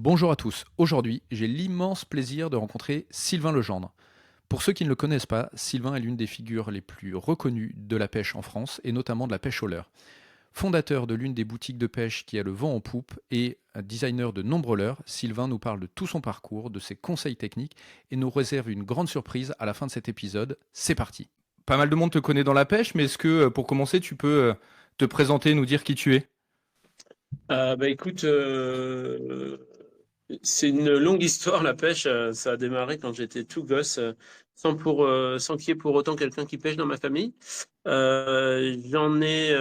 Bonjour à tous. Aujourd'hui, j'ai l'immense plaisir de rencontrer Sylvain Legendre. Pour ceux qui ne le connaissent pas, Sylvain est l'une des figures les plus reconnues de la pêche en France et notamment de la pêche au leurre. Fondateur de l'une des boutiques de pêche qui a le vent en poupe et designer de nombreux leurres, Sylvain nous parle de tout son parcours, de ses conseils techniques et nous réserve une grande surprise à la fin de cet épisode. C'est parti. Pas mal de monde te connaît dans la pêche, mais est-ce que pour commencer, tu peux te présenter, nous dire qui tu es? Écoute, c'est une longue histoire la pêche. Ça a démarré quand j'étais tout gosse, sans qu'il y ait pour autant quelqu'un qui pêche dans ma famille. J'en ai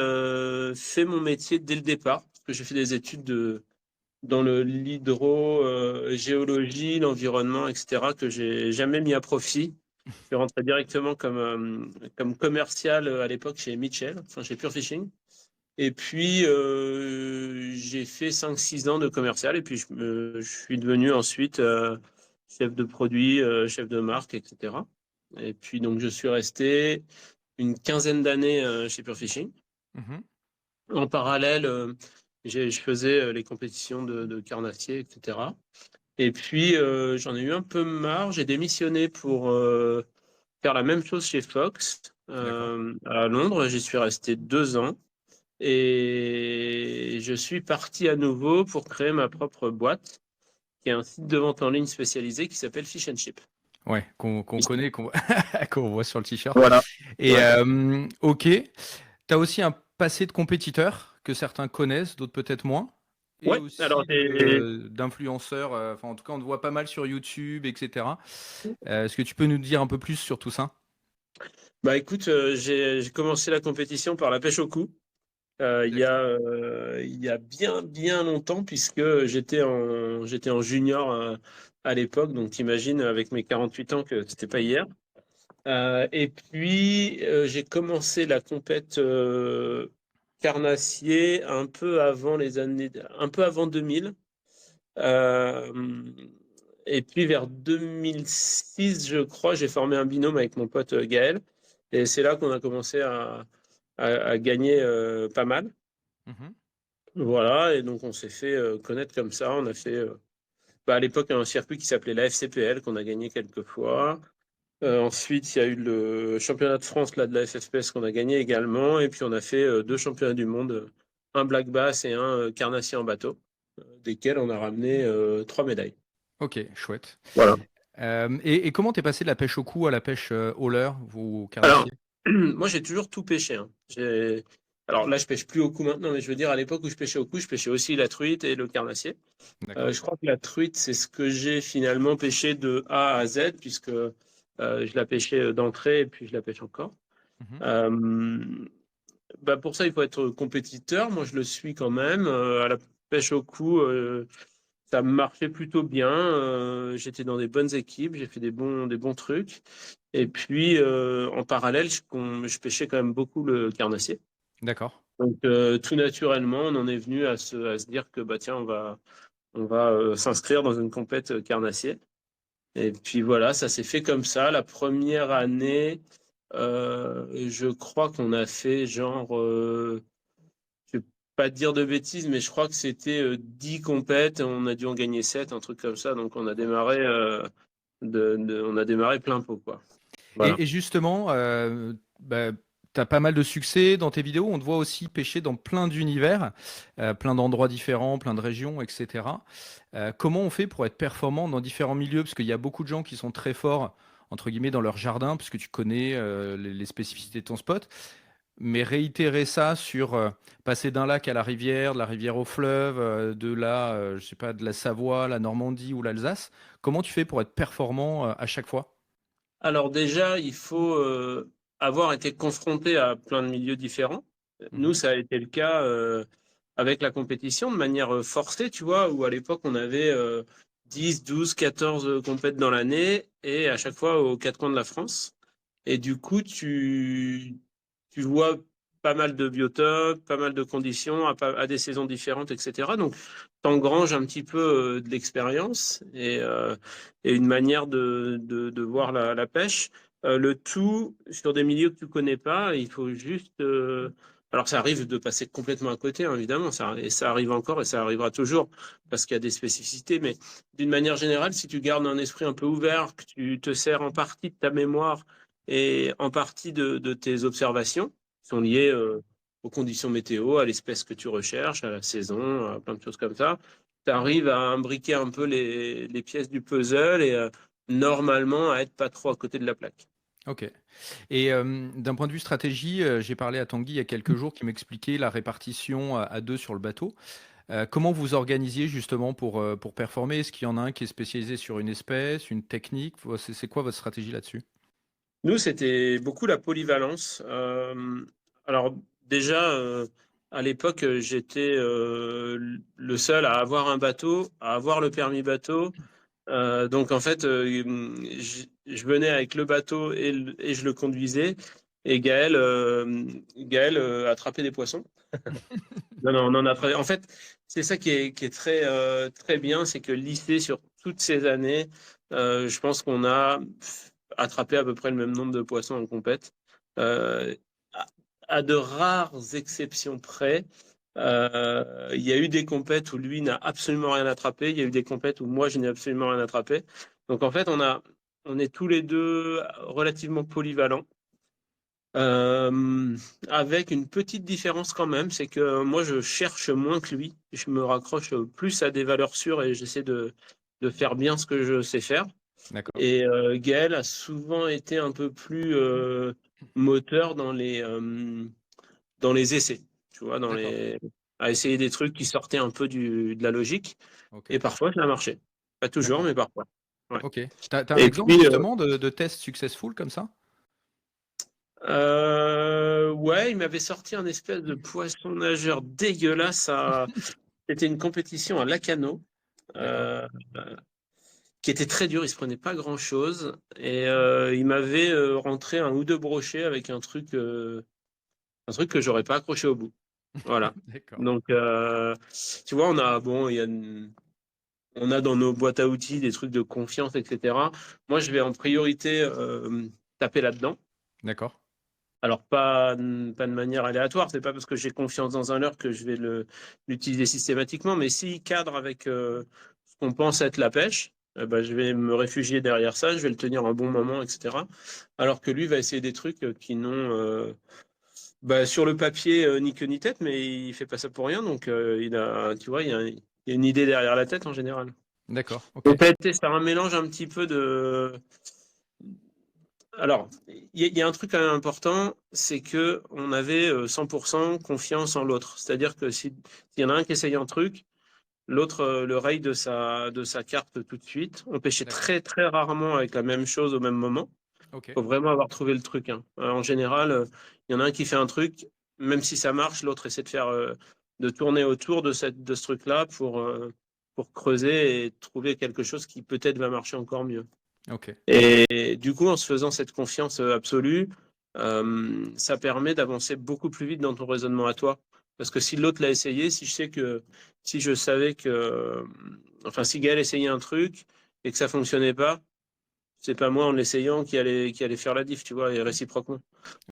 fait mon métier dès le départ, parce que j'ai fait des études dans l'hydro, géologie, l'environnement, etc., que j'ai jamais mis à profit. Je suis rentré directement comme commercial à l'époque chez Mitchell, enfin chez Pure Fishing. Et puis, j'ai fait 5 6 ans de commercial et puis je suis devenu ensuite chef de produit, chef de marque, etc. Et puis, donc, je suis resté une quinzaine d'années chez Pure Fishing. Mhm. En parallèle, je faisais les compétitions de carnassier, etc. Et puis, j'en ai eu un peu marre. J'ai démissionné pour faire la même chose chez Fox D'accord. à Londres. J'y suis resté 2 ans. Et je suis parti à nouveau pour créer ma propre boîte, qui est un site de vente en ligne spécialisé qui s'appelle Fish and Chip. Ouais, qu'on connaît, qu'on voit sur le t-shirt. Voilà. Et Ouais. ok, tu as aussi un passé de compétiteur que certains connaissent, d'autres peut-être moins, et Ouais. Alors, aussi j'ai- d'influenceur. Enfin, en tout cas, on te voit pas mal sur YouTube, etc. Est-ce que tu peux nous dire un peu plus sur tout ça? écoute, j'ai commencé la compétition par la pêche au cou. D'accord. Il y a bien, bien longtemps, puisque j'étais en junior à l'époque. Donc, t'imagines, avec mes 48 ans, que c'était pas hier. Et puis, j'ai commencé la compète carnassier un peu avant 2000. Euh, et puis, vers 2006, je crois, j'ai formé un binôme avec mon pote Gaël. Et c'est là qu'on a commencé à gagner pas mal. Mhm. Voilà, et donc on s'est fait connaître comme ça. On a fait à l'époque un circuit qui s'appelait la FCPL qu'on a gagné quelques fois. Ensuite, il y a eu le championnat de France là, de la FFPS qu'on a gagné également. Et puis, on a fait 2 championnats du monde, un black bass et un carnassier en bateau, desquels on a ramené 3 médailles. Ok, chouette. Voilà. Et comment t'es passé de la pêche au cou à la pêche au leurre ou au Alors, carnassier? moi, j'ai toujours tout pêché, hein. Alors là, je pêche plus au coup maintenant, mais je veux dire, à l'époque où je pêchais au coup, je pêchais aussi la truite et le carnassier. D'accord. Je crois que la truite, c'est ce que j'ai finalement pêché de A à Z, puisque je la pêchais d'entrée et puis je la pêche encore. Mhm. Euh, pour ça, il faut être compétiteur. Moi, je le suis quand même. À la pêche au cou, ça marchait plutôt bien. J'étais dans des bonnes équipes, j'ai fait des bons trucs. Et puis, en parallèle, je pêchais quand même beaucoup le carnassier. D'accord. Donc, tout naturellement, on en est venu à se dire que, bah, tiens, on va s'inscrire dans une compète carnassier. Et puis voilà, ça s'est fait comme ça. La première année, je crois qu'on a fait genre, je vais pas te dire de bêtises, mais je crois que c'était 10 compètes, on a dû en gagner 7, un truc comme ça. Donc on a démarré, on a démarré plein pot, quoi. Voilà. Et justement, tu as pas mal de succès dans tes vidéos. On te voit aussi pêcher dans plein d'univers, plein d'endroits différents, plein de régions, etc. Comment on fait pour être performant dans différents milieux? Parce qu'il y a beaucoup de gens qui sont très forts, entre guillemets, dans leur jardin, puisque tu connais les spécificités de ton spot. Mais réitérer ça sur passer d'un lac à la rivière, de la rivière au fleuve, de là, je sais pas, de la Savoie, la Normandie ou l'Alsace, comment tu fais pour être performant à chaque fois? Alors déjà, il faut avoir été confronté à plein de milieux différents. Nous, Mhm. ça a été le cas avec la compétition de manière forcée, tu vois, où à l'époque, on avait 10, 12, 14 compètes dans l'année et à chaque fois aux 4 coins de la France. Et du coup, tu vois pas mal de biotopes, pas mal de conditions à des saisons différentes, etc. Donc, tu engranges un petit peu de l'expérience et une manière de voir la pêche. Le tout sur des milieux que tu connais pas, il faut juste Alors ça arrive de passer complètement à côté, hein, évidemment, et ça arrive encore et ça arrivera toujours parce qu'il y a des spécificités. Mais d'une manière générale, si tu gardes un esprit un peu ouvert, que tu te sers en partie de ta mémoire et en partie de tes observations, qui sont liées aux conditions météo, à l'espèce que tu recherches, à la saison, à plein de choses comme ça, tu arrives à imbriquer un peu les pièces du puzzle et normalement à être pas trop à côté de la plaque. Ok. Et d'un point de vue stratégie, j'ai parlé à Tanguy il y a quelques jours qui m'expliquait la répartition à deux sur le bateau. Comment vous organisiez justement pour performer? Est-ce qu'il y en a un qui est spécialisé sur une espèce, une technique? C'est quoi votre stratégie là-dessus? Nous, c'était beaucoup la polyvalence. Alors déjà, à l'époque, j'étais le seul à avoir un bateau, à avoir le permis bateau. Donc en fait, je venais avec le bateau et je le conduisais. Et Gaël attrapait des poissons. Non, non, on en a En fait, c'est ça qui est très, très bien, c'est que lycée, sur toutes ces années, je pense qu'on a attrapé à peu près le même nombre de poissons en compète. Euh, à, à de rares exceptions près, il y a eu des compètes où lui n'a absolument rien attrapé, il y a eu des compètes où moi, je n'ai absolument rien attrapé. Donc en fait, on est tous les deux relativement polyvalents. Euh, Avec une petite différence quand même, c'est que moi je cherche moins que lui. Je me raccroche plus à des valeurs sûres et j'essaie de faire bien ce que je sais faire. D'accord, Et Gaël a souvent été un peu plus moteur dans les essais, tu vois, d'accord, à essayer des trucs qui sortaient un peu de la logique. ok, Et parfois ça a marché. Pas toujours, d'accord, mais parfois. Ouais. ok. T'as un Et exemple puis, justement de test successful comme ça? ouais, il m'avait sorti un espèce de poisson nageur dégueulasse. C'était une compétition à Lacanau, D'accord, euh, qui était très dur. Il se prenait pas grand-chose et il m'avait rentré un ou deux brochets avec un truc que j'aurais pas accroché au bout. Voilà. d'accord, Donc, tu vois, on a dans nos boîtes à outils des trucs de confiance, etc. Moi, je vais en priorité taper là-dedans. d'accord, Alors, pas de manière aléatoire, c'est pas parce que j'ai confiance dans un leurre que je vais l'utiliser systématiquement, mais s'il cadre avec ce qu'on pense être la pêche, ben, je vais me réfugier derrière ça, je vais le tenir un bon moment, etc. Alors que lui va essayer des trucs qui n'ont bah, sur le papier ni queue ni tête, mais il fait pas ça pour rien, donc tu vois, il y a une idée derrière la tête en général. d'accord, ok, Donc, c'est un mélange un petit peu de alors, il y a un truc quand même important, c'est que on avait 100% confiance en l'autre. C'est-à-dire que s'il y en a un qui essaye un truc, l'autre le raye de sa carte tout de suite. On pêchait d'accord, très très rarement avec la même chose au même moment. ok, Il faut vraiment avoir trouvé le truc, hein. En général, il y en a un qui fait un truc, même si ça marche, l'autre essaie de faire de tourner autour de ce truc-là pour creuser et trouver quelque chose qui peut-être va marcher encore mieux. ok, Et du coup, en se faisant cette confiance absolue, ça permet d'avancer beaucoup plus vite dans ton raisonnement à toi. Parce que si l'autre l'a essayé, si je savais que, enfin, si Gaël essayait un truc et que ça fonctionnait pas, c'est pas moi en l'essayant qui allait faire la diff, tu vois, et réciproquement.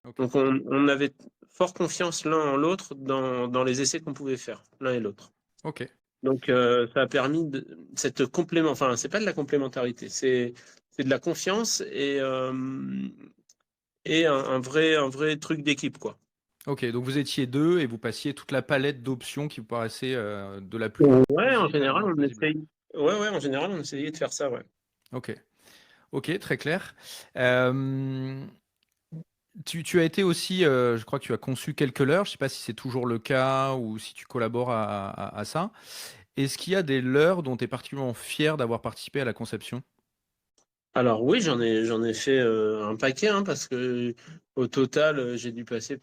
ok, Donc, on avait fort confiance l'un en l'autre dans les essais qu'on pouvait faire, l'un et l'autre. ok, Donc, ça a permis cette complément, enfin, c'est pas de la complémentarité, c'est de la confiance et un vrai truc d'équipe, quoi. ok. Donc vous étiez deux et vous passiez toute la palette d'options qui vous paraissaient de la plus Ouais, en plausible à la général, moins plausible. ouais, en général, on essayait de faire ça, ouais. Ok, ok, très clair. Euh, tu as été aussi, je crois que tu as conçu quelques leurres. Je ne sais pas si c'est toujours le cas ou si tu collabores à ça. Est-ce qu'il y a des leurres dont tu es particulièrement fier d'avoir participé à la conception? Alors oui, j'en ai fait un paquet, hein, parce que au total, j'ai dû passer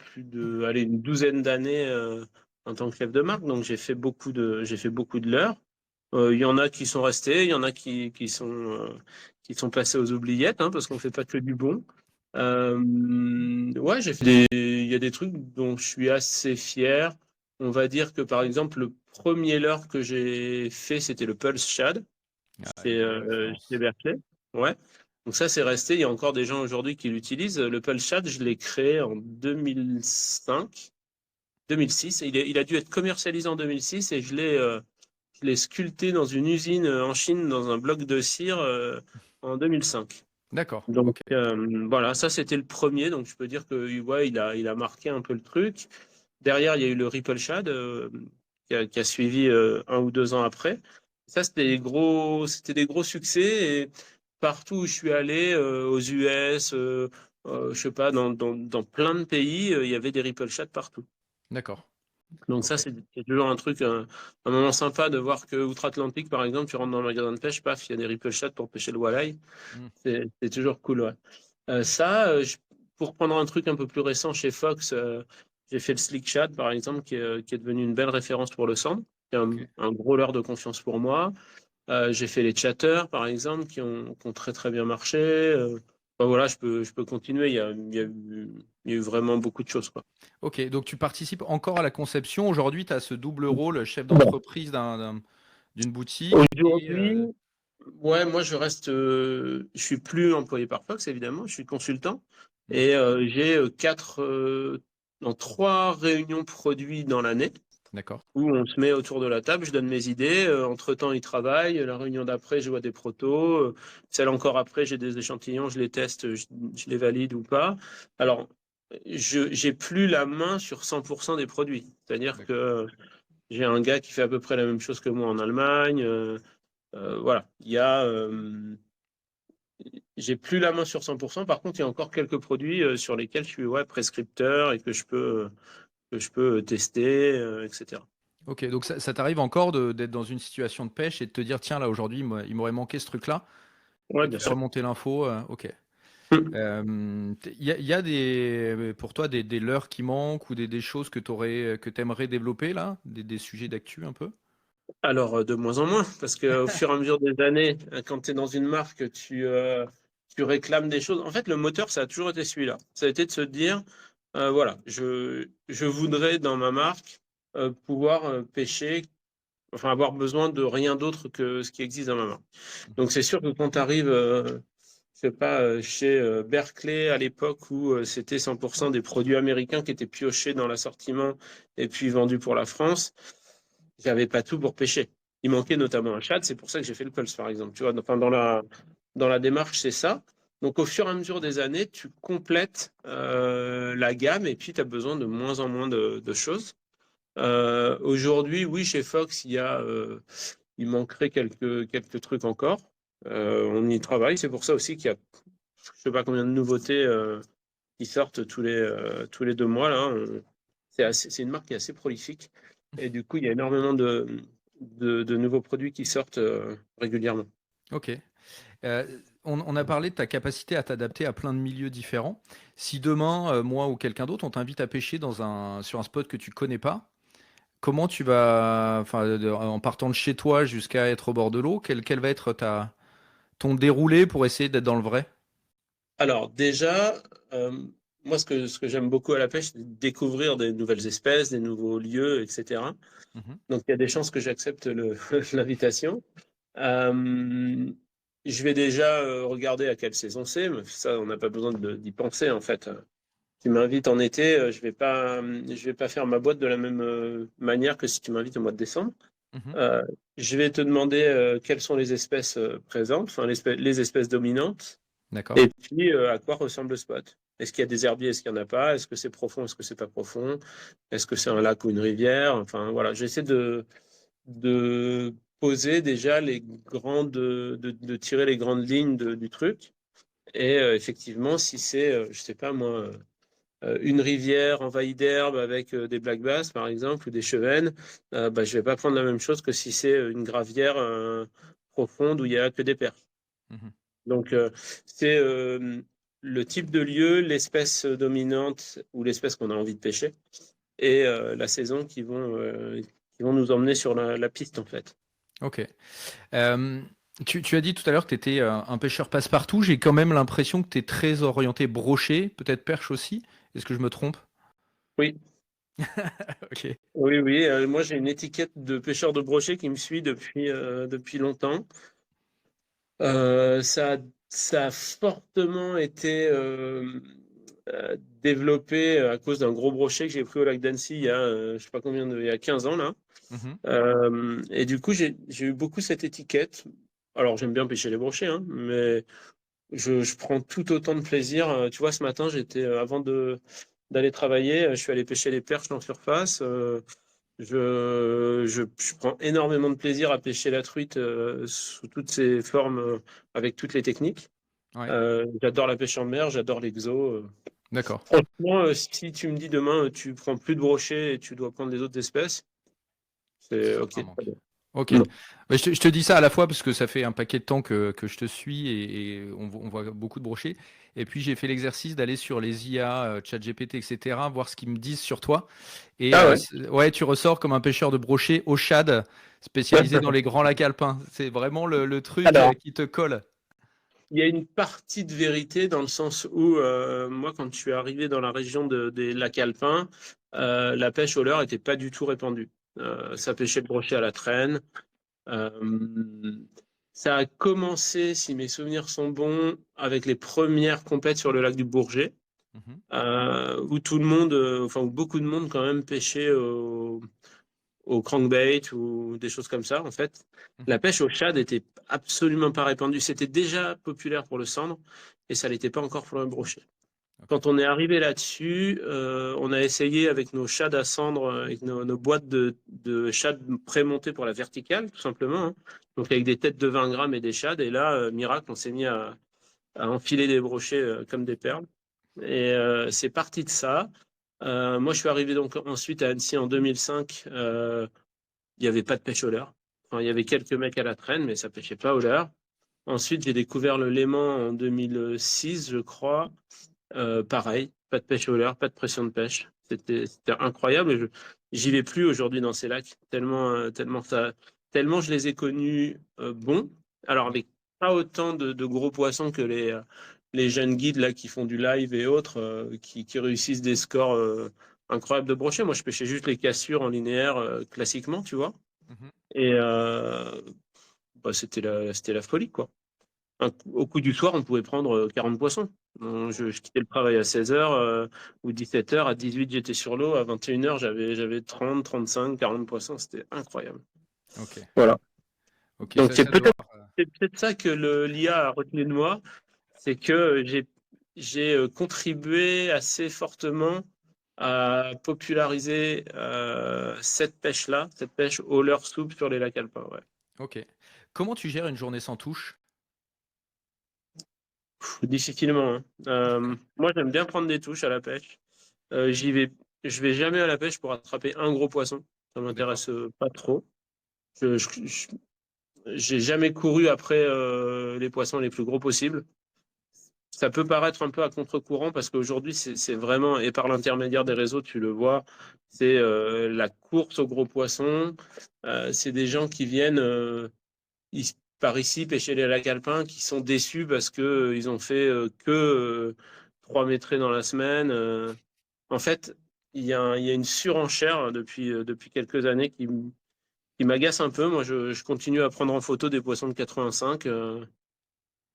allez, une douzaine d'années en tant que chef de marque, donc j'ai fait beaucoup de leurres. Il y en a qui sont restés, il y en a qui sont passés aux oubliettes, hein, parce qu'on fait pas que du bon. Ouais, il y a des trucs dont je suis assez fier. On va dire que par exemple, le premier leurre que j'ai fait, c'était le Pulse Shad. Ah, une belle Chez référence. Berkeley. Ouais. Donc ça, c'est resté. Il y a encore des gens aujourd'hui qui l'utilisent. Le Pulse Chat, je l'ai créé en 2005. 2006. Il a dû être commercialisé en 2006 et je l'ai sculpté dans une usine en Chine, dans un bloc de cire en 2005. D'accord, Donc ok. voilà, ça c'était le premier, donc je peux dire que ouais, il a marqué un peu le truc. Derrière, il y a eu le Ripple Shad qui a suivi 1 ou 2 ans après. Ça, c'était des gros succès et partout où je suis allé, aux US, je sais pas, dans plein de pays, il y avait des Ripple Shad partout. D'accord, Donc ça, ok. c'est toujours un truc, un moment sympa de voir que outre-Atlantique, par exemple, tu rentres dans le magasin de pêche, paf, il y a des Ripple Shad pour pêcher le walleye. Hmm. C'est toujours cool, ouais. Ça, pour prendre un truc un peu plus récent chez Fox, j'ai fait le Slick Shad, par exemple, qui est devenu une belle référence pour le sand, qui est Ok. un gros leurre de confiance pour moi. J'ai fait les chatters, par exemple, qui ont très très bien marché. Enfin, voilà, je peux continuer. Il y a eu vraiment beaucoup de choses, quoi. Ok, donc tu participes encore à la conception. Aujourd'hui, tu as ce double rôle, chef Bon. d'entreprise d'une boutique et Aujourd'hui, ouais, moi je reste, je suis plus employé par Fox évidemment, je suis consultant hmm, et j'ai dans 3 réunions produits dans l'année d'accord. où on se met autour de la table, je donne mes idées, entre-temps ils travaillent, la réunion d'après je vois des protos, celle encore après j'ai des échantillons, je les teste, je les valide ou pas. Alors j'ai plus la main sur 100% des produits, c'est-à-dire D'accord. que j'ai un gars qui fait à peu près la même chose que moi en Allemagne. Voilà, j'ai plus la main sur 100%. Par contre, il y a encore quelques produits sur lesquels je suis ouais, prescripteur et que je peux tester, etc. Ok, donc ça t'arrive encore d'être dans une situation de pêche et de te dire, tiens, là aujourd'hui, il m'aurait manqué ce truc-là, Ouais, et de bien faire sûr. remonter l'info. Ok. Il y a pour toi des leurres qui manquent ou des choses que tu aimerais développer là, des sujets d'actu un peu? Alors, de moins en moins, parce qu'au fur et à mesure des années, quand tu es dans une marque, tu réclames des choses. En fait, le moteur, ça a toujours été celui-là. Ça a été de se dire, voilà, je voudrais dans ma marque pouvoir pêcher, enfin avoir besoin de rien d'autre que ce qui existe dans ma marque. Mhm. Donc c'est sûr que quand tu arrives, je sais pas, chez Berkeley à l'époque où c'était 100% des produits américains qui étaient piochés dans l'assortiment et puis vendus pour la France, j'avais pas tout pour pêcher. Il manquait notamment un chat, c'est pour ça que j'ai fait le Pulse par exemple. Tu vois, enfin, dans la démarche, c'est ça. Donc au fur et à mesure des années, tu complètes la gamme et puis tu as besoin de moins en moins de choses. Aujourd'hui, oui, chez Fox, il manquerait quelques trucs encore. On y travaille. C'est pour ça aussi qu'il y a, je sais pas combien de nouveautés qui sortent tous les 2 mois là. C'est une marque qui est assez prolifique et du coup, il y a énormément de nouveaux produits qui sortent régulièrement. Ok. Euh, on a parlé de ta capacité à t'adapter à plein de milieux différents. Si demain, moi ou quelqu'un d'autre, on t'invite à pêcher sur un spot que tu connais pas, comment tu vas, enfin, en partant de chez toi jusqu'à être au bord de l'eau, quel va être ton déroulé pour essayer d'être dans le vrai? Alors déjà, moi, ce que j'aime beaucoup à la pêche, c'est découvrir des nouvelles espèces, des nouveaux lieux, etc. Mhm. Donc, il y a des chances que j'accepte l'invitation. Euh, je vais déjà regarder à quelle saison c'est, mais ça, on n'a pas besoin d'y penser en fait. Tu m'invites en été, je vais pas faire ma boîte de la même manière que si tu m'invites au mois de décembre. Mhm. Euh, je vais te demander quelles sont les espèces présentes, enfin les espèces dominantes, D'accord. et puis à quoi ressemble le spot. Est-ce qu'il y a des herbiers, est-ce qu'il n'y en a pas? Est-ce que c'est profond, est-ce que c'est pas profond? Est-ce que c'est un lac ou une rivière? Enfin voilà, j'essaie de poser déjà de tirer les grandes lignes du truc. Et effectivement, si c'est, je sais pas moi, une rivière envahie d'herbe avec des black bass, par exemple, ou des chevennes, bah, je vais pas prendre la même chose que si c'est une gravière profonde où il y a que des perches. Mhm. Donc, c'est le type de lieu, l'espèce dominante ou l'espèce qu'on a envie de pêcher et la saison qui vont nous emmener sur la piste, en fait. Ok. Euh, tu as dit tout à l'heure que tu étais un pêcheur passe-partout. J'ai quand même l'impression que tu es très orienté brochet, peut-être perche aussi. Est-ce que je me trompe? Oui, Ok. oui, oui. Moi, j'ai une étiquette de pêcheur de brochet qui me suit depuis longtemps. Euh, ça, ça a fortement été développé à cause d'un gros brochet que j'ai pris au lac d'Annecy il y a, je sais pas combien il y a 15 ans là. Mhm. Et du coup, j'ai eu beaucoup cette étiquette. Alors, j'aime bien pêcher les brochets, hein, mais je prends tout autant de plaisir. Tu vois, ce matin, avant d'aller travailler, je suis allé pêcher les perches en surface. Je prends énormément de plaisir à pêcher la truite sous toutes ses formes, avec toutes les techniques. Ouais, J'adore la pêche en mer, j'adore l'exo. d'accord. Franchement, si tu me dis demain, tu prends plus de brochets et tu dois prendre des autres espèces, c'est Ce OK. sera un Très manque. bien. Ok. Non. Je te dis ça à la fois parce que ça fait un paquet de temps que je te suis et on voit beaucoup de brochets. Et puis j'ai fait l'exercice d'aller sur les IA, ChatGPT, etc., voir ce qu'ils me disent sur toi. Et Ah ouais. ouais, tu ressors comme un pêcheur de brochets au shad, spécialisé dans les grands lacs alpins. C'est vraiment le truc Alors, qui te colle. il y a une partie de vérité dans le sens où moi, quand je suis arrivé dans la région des lacs alpins, la pêche au leurre était pas du tout répandue. Ça pêchait le brochet à la traîne. Euh, Ça a commencé, si mes souvenirs sont bons, avec les premières compètes sur le lac du Bourget, Mhm, où tout le monde, enfin où beaucoup de monde quand même pêchait au crankbait ou des choses comme ça, en fait. mhm. La pêche au shad était absolument pas répandue. C'était déjà populaire pour le sandre et ça l'était pas encore pour le brochet. Ok. Quand on est arrivé là-dessus, on a essayé avec nos shads à cendre, avec nos boîtes de shads pré-montées pour la verticale, tout simplement, hein. Donc avec des têtes de 20 grammes et des shads. Et là, miracle, on s'est mis à enfiler des brochets comme des perles. Et c'est parti de ça. Moi, je suis arrivé donc ensuite à Annecy en 2005. Il n'y avait pas de pêche au leurre. Enfin, il y avait quelques mecs à la traîne, mais ça pêchait pas au leurre. Ensuite, j'ai découvert le Léman en 2006, je crois. Pareil, pas de pêche au leurre, pas de pression de pêche. C'était incroyable. Et j'y vais plus aujourd'hui dans ces lacs, tellement je les ai connus bons. Alors, Ouais. avec pas autant de gros poissons que les jeunes guides là, qui font du live et autres, qui réussissent des scores incroyables de brochet. Moi, je pêchais juste les cassures en linéaire classiquement, tu vois. Mhm. Et bah, c'était la folie, quoi. Au coup du soir, on pouvait prendre 40 poissons. Je quittais le travail à 16 h ou 17 h. À 18 j'étais sur l'eau. À 21 h j'avais 30, 35, 40 poissons. C'était incroyable. Ok. Voilà. Ok, Donc, ça, ça doit. c'est peut-être ça que l'IA a retenu de moi. C'est que j'ai contribué assez fortement à populariser cette pêche-là, cette pêche au leurre souple sur les lacs alpins. Ouais. Ok. Comment tu gères une journée sans touche? Difficilement, hein. Moi, j'aime bien prendre des touches à la pêche. J'y vais, je vais jamais à la pêche pour attraper un gros poisson. Ça D'accord. m'intéresse pas trop. J'ai jamais couru après les poissons les plus gros possibles. Ça peut paraître un peu à contre-courant parce qu'aujourd'hui, c'est vraiment, et par l'intermédiaire des réseaux, tu le vois, c'est la course aux gros poissons. C'est des gens qui viennent par ici pêcher les lacs alpins qui sont déçus parce que ils ont fait que 3 mètres dans la semaine. En fait, il y a une surenchère depuis quelques années qui m'agace un peu. Moi, je continue à prendre en photo des poissons de 85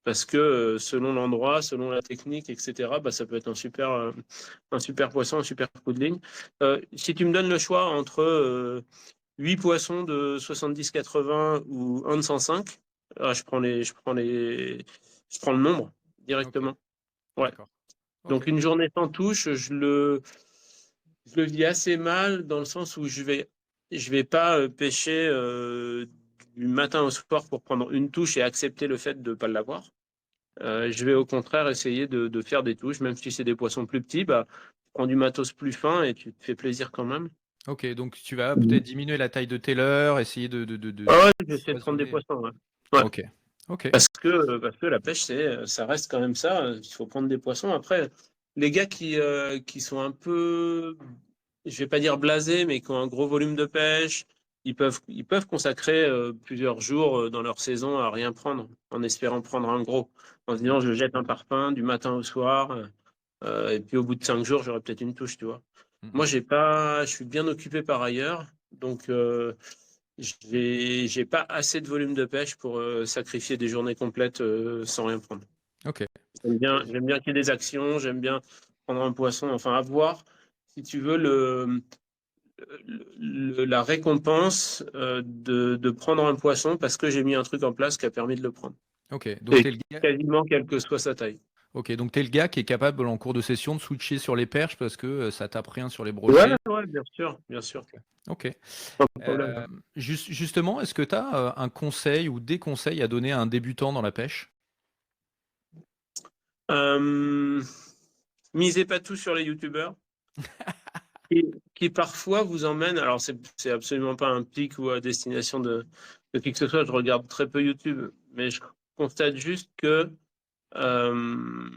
parce que selon l'endroit, selon la technique, etc., bah, ça peut être un super poisson, un super coup de ligne. Si tu me donnes le choix entre 8 poissons de 70-80 ou un de 105, je prends le nombre Ok. directement. Ouais. D'accord. Donc Ok. une journée sans touche, je le vis assez mal dans le sens où je vais pas pêcher du matin au soir pour prendre une touche et accepter le fait de ne pas l'avoir. Je vais au contraire essayer de faire des touches, même si c'est des poissons plus petits, bah, tu prends du matos plus fin et tu te fais plaisir quand même. Ok, donc tu vas Mhm. peut-être diminuer la taille de tes leurres, essayer Ah ouais, de j'essaie de prendre des cloisonner. poissons. Ouais. Ouais. Ok, ok. Parce que la pêche, ça reste quand même ça. Il faut prendre des poissons. Après, les gars qui sont un peu, je vais pas dire blasés, mais qui ont un gros volume de pêche, ils peuvent consacrer plusieurs jours dans leur saison à rien prendre, en espérant prendre un gros, en se disant je jette un parpaing du matin au soir, et puis au bout de 5 jours, j'aurai peut-être une touche, tu vois. Moi, Mhm. je suis bien occupé par ailleurs, donc j'ai pas assez de volume de pêche pour sacrifier des journées complètes sans rien prendre. Ok. J'aime bien qu'il y ait des actions, j'aime bien. prendre un poisson, enfin avoir, si tu veux, la récompense de prendre un poisson parce que j'ai mis un truc en place qui a permis de le prendre. Ok, donc Et t'es le gars. quasiment quelle que soit sa taille. Ok, donc t'es le gars qui est capable en cours de session de switcher sur les perches parce que ça tape rien sur les Ouais, brochets. ouais, bien sûr, bien sûr. Ok. Ok. Pas de problème. Justement, est-ce que tu as un conseil ou des conseils à donner à un débutant dans la pêche? Euh, misez pas tout sur les youtubeurs qui parfois vous emmènent. Alors, c'est absolument pas un pic ou à destination de qui que ce soit. Je regarde très peu YouTube, mais je constate juste que euh,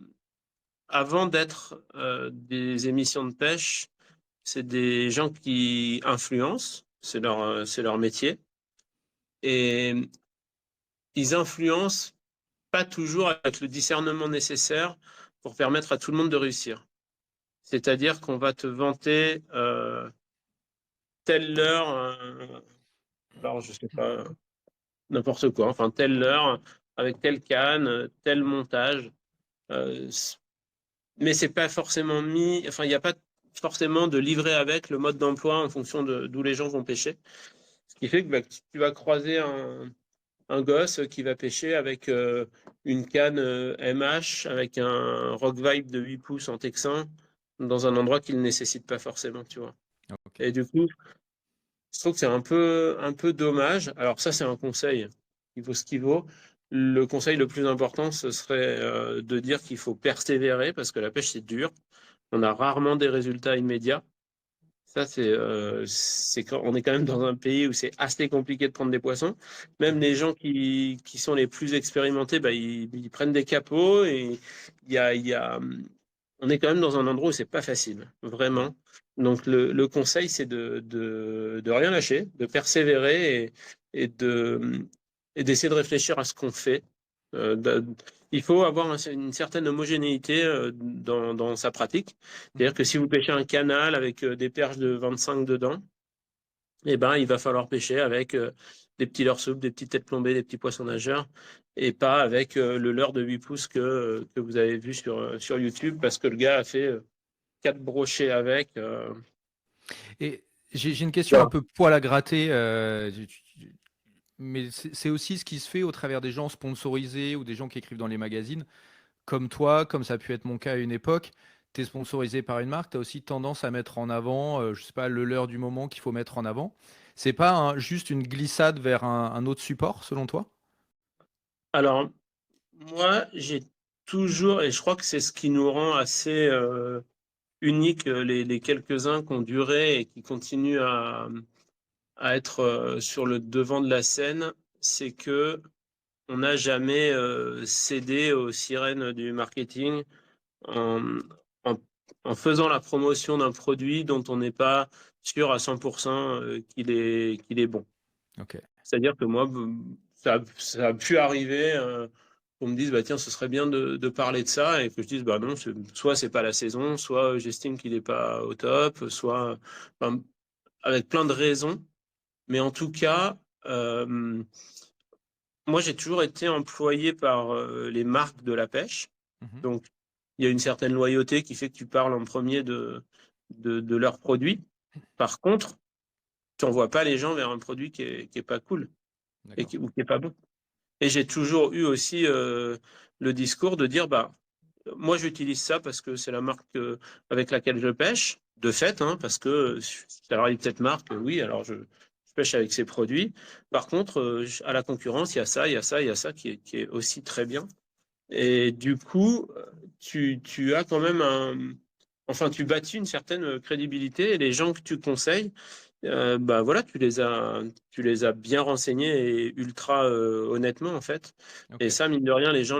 avant d'être des émissions de pêche, c'est des gens qui influencent, c'est leur métier, et ils influencent pas toujours avec le discernement nécessaire pour permettre à tout le monde de réussir. C'est-à-dire qu'on va te vanter telle heure, alors je sais pas, n'importe quoi, enfin telle heure, avec telle canne, tel montage, euh, mais c'est pas forcément mis, enfin il n'y a pas forcément de livret avec le mode d'emploi en fonction de d'où les gens vont pêcher. Ce qui fait que bah, tu vas croiser un gosse qui va pêcher avec une canne MH, avec un rock vibe de 8 pouces en texan, dans un endroit qu'il ne nécessite pas forcément, tu vois. Ok. Et du coup, je trouve que c'est un peu dommage. Alors ça, c'est un conseil. Il vaut ce qu'il vaut. Le conseil le plus important, ce serait de dire qu'il faut persévérer parce que la pêche, c'est dur. On a rarement des résultats immédiats. Ça, on est quand même dans un pays où c'est assez compliqué de prendre des poissons. Même Mhm. les gens qui sont les plus expérimentés, bah, ils prennent des capots et on est quand même dans un endroit où c'est pas facile, vraiment. Donc le conseil, c'est de rien lâcher, de persévérer et et d'essayer de réfléchir à ce qu'on fait. Euh, de- il faut avoir une certaine homogénéité dans sa pratique. C'est-à-dire Mhm. que si vous pêchez un canal avec des perches de 25 dedans, eh ben, il va falloir pêcher avec des petits leurres souples, des petites têtes plombées, des petits poissons nageurs, et pas avec le leurre de 8 pouces que vous avez vu sur YouTube, parce que le gars a fait 4 brochets avec. Et j'ai une question un Voilà. peu poil à gratter, mais c'est aussi ce qui se fait au travers des gens sponsorisés ou des gens qui écrivent dans les magazines, comme toi, comme ça a pu être mon cas à une époque. Tu es sponsorisé par une marque, tu as aussi tendance à mettre en avant, je sais pas, le leurre du moment qu'il faut mettre en avant. C'est pas juste une glissade vers un autre support, selon toi? Alors, moi, j'ai toujours, et je crois que c'est ce qui nous rend assez uniques, les quelques-uns qui ont duré et qui continuent à être sur le devant de la scène, c'est que on n'a jamais cédé aux sirènes du marketing en, en, en faisant la promotion d'un produit dont on n'est pas sûr à 100% qu'il est bon. Ok, C'est-à-dire que moi, ça a pu arriver qu'on me dise, bah, tiens, ce serait bien de parler de ça, et que je dise, bah non, soit c'est pas la saison, soit j'estime qu'il n'est pas au top, soit enfin, avec plein de raisons. Mais en tout cas, moi, j'ai toujours été employé par les marques de la pêche. mhm, Donc, il y a une certaine loyauté qui fait que tu parles en premier de leurs produits. Par contre, tu n'envoies pas les gens vers un produit qui est pas cool d'accord. ou qui est pas bon. Et j'ai toujours eu aussi le discours de dire, bah, moi, j'utilise ça parce que c'est la marque avec laquelle je pêche, de fait, hein, parce que, alors, il y a peut-être marque, oui, alors je pêche avec ces produits. Par contre, à la concurrence, il y a ça, il y a ça, il y a ça qui est aussi très bien. Et du coup, tu as quand même enfin, tu bâtis une certaine crédibilité et les gens que tu conseilles, bah voilà, tu les as bien renseignés et ultra honnêtement en fait. Et Ok. ça, mine de rien, les gens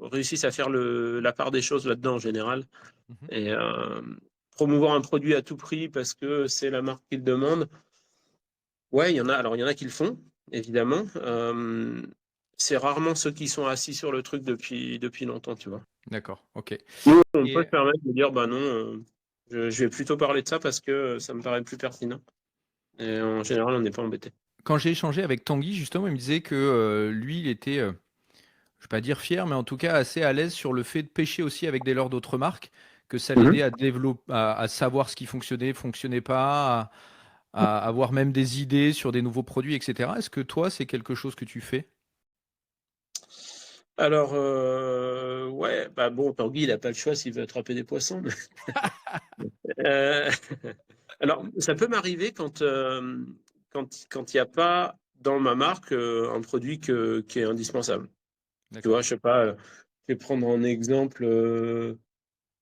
réussissent à faire la part des choses là-dedans en général. Mhm. Et promouvoir un produit à tout prix parce que c'est la marque qui le demande. Ouais, il y en a. Alors, il y en a qui le font, évidemment. C'est rarement ceux qui sont assis sur le truc depuis longtemps, tu vois. D'accord, ok. Nous, on peut Et se permettre de dire, bah non, je vais plutôt parler de ça parce que ça me paraît plus pertinent. Et en général, on n'est pas embêté. quand j'ai échangé avec Tanguy, justement, il me disait que lui, il était, je vais pas dire fier, mais en tout cas assez à l'aise sur le fait de pêcher aussi avec des leurres d'autres marques, que ça Mhm. l'aidait à développer, à savoir ce qui fonctionnait pas, à avoir même des idées sur des nouveaux produits, etc. Est-ce que toi, c'est quelque chose que tu fais? Alors, ouais, bah bon, Tanguy, il n'a pas le choix s'il veut attraper des poissons. Euh, alors, ça peut m'arriver quand il n'y a pas dans ma marque un produit qui est indispensable. Tu D'accord. vois, je sais pas, je vais prendre un exemple.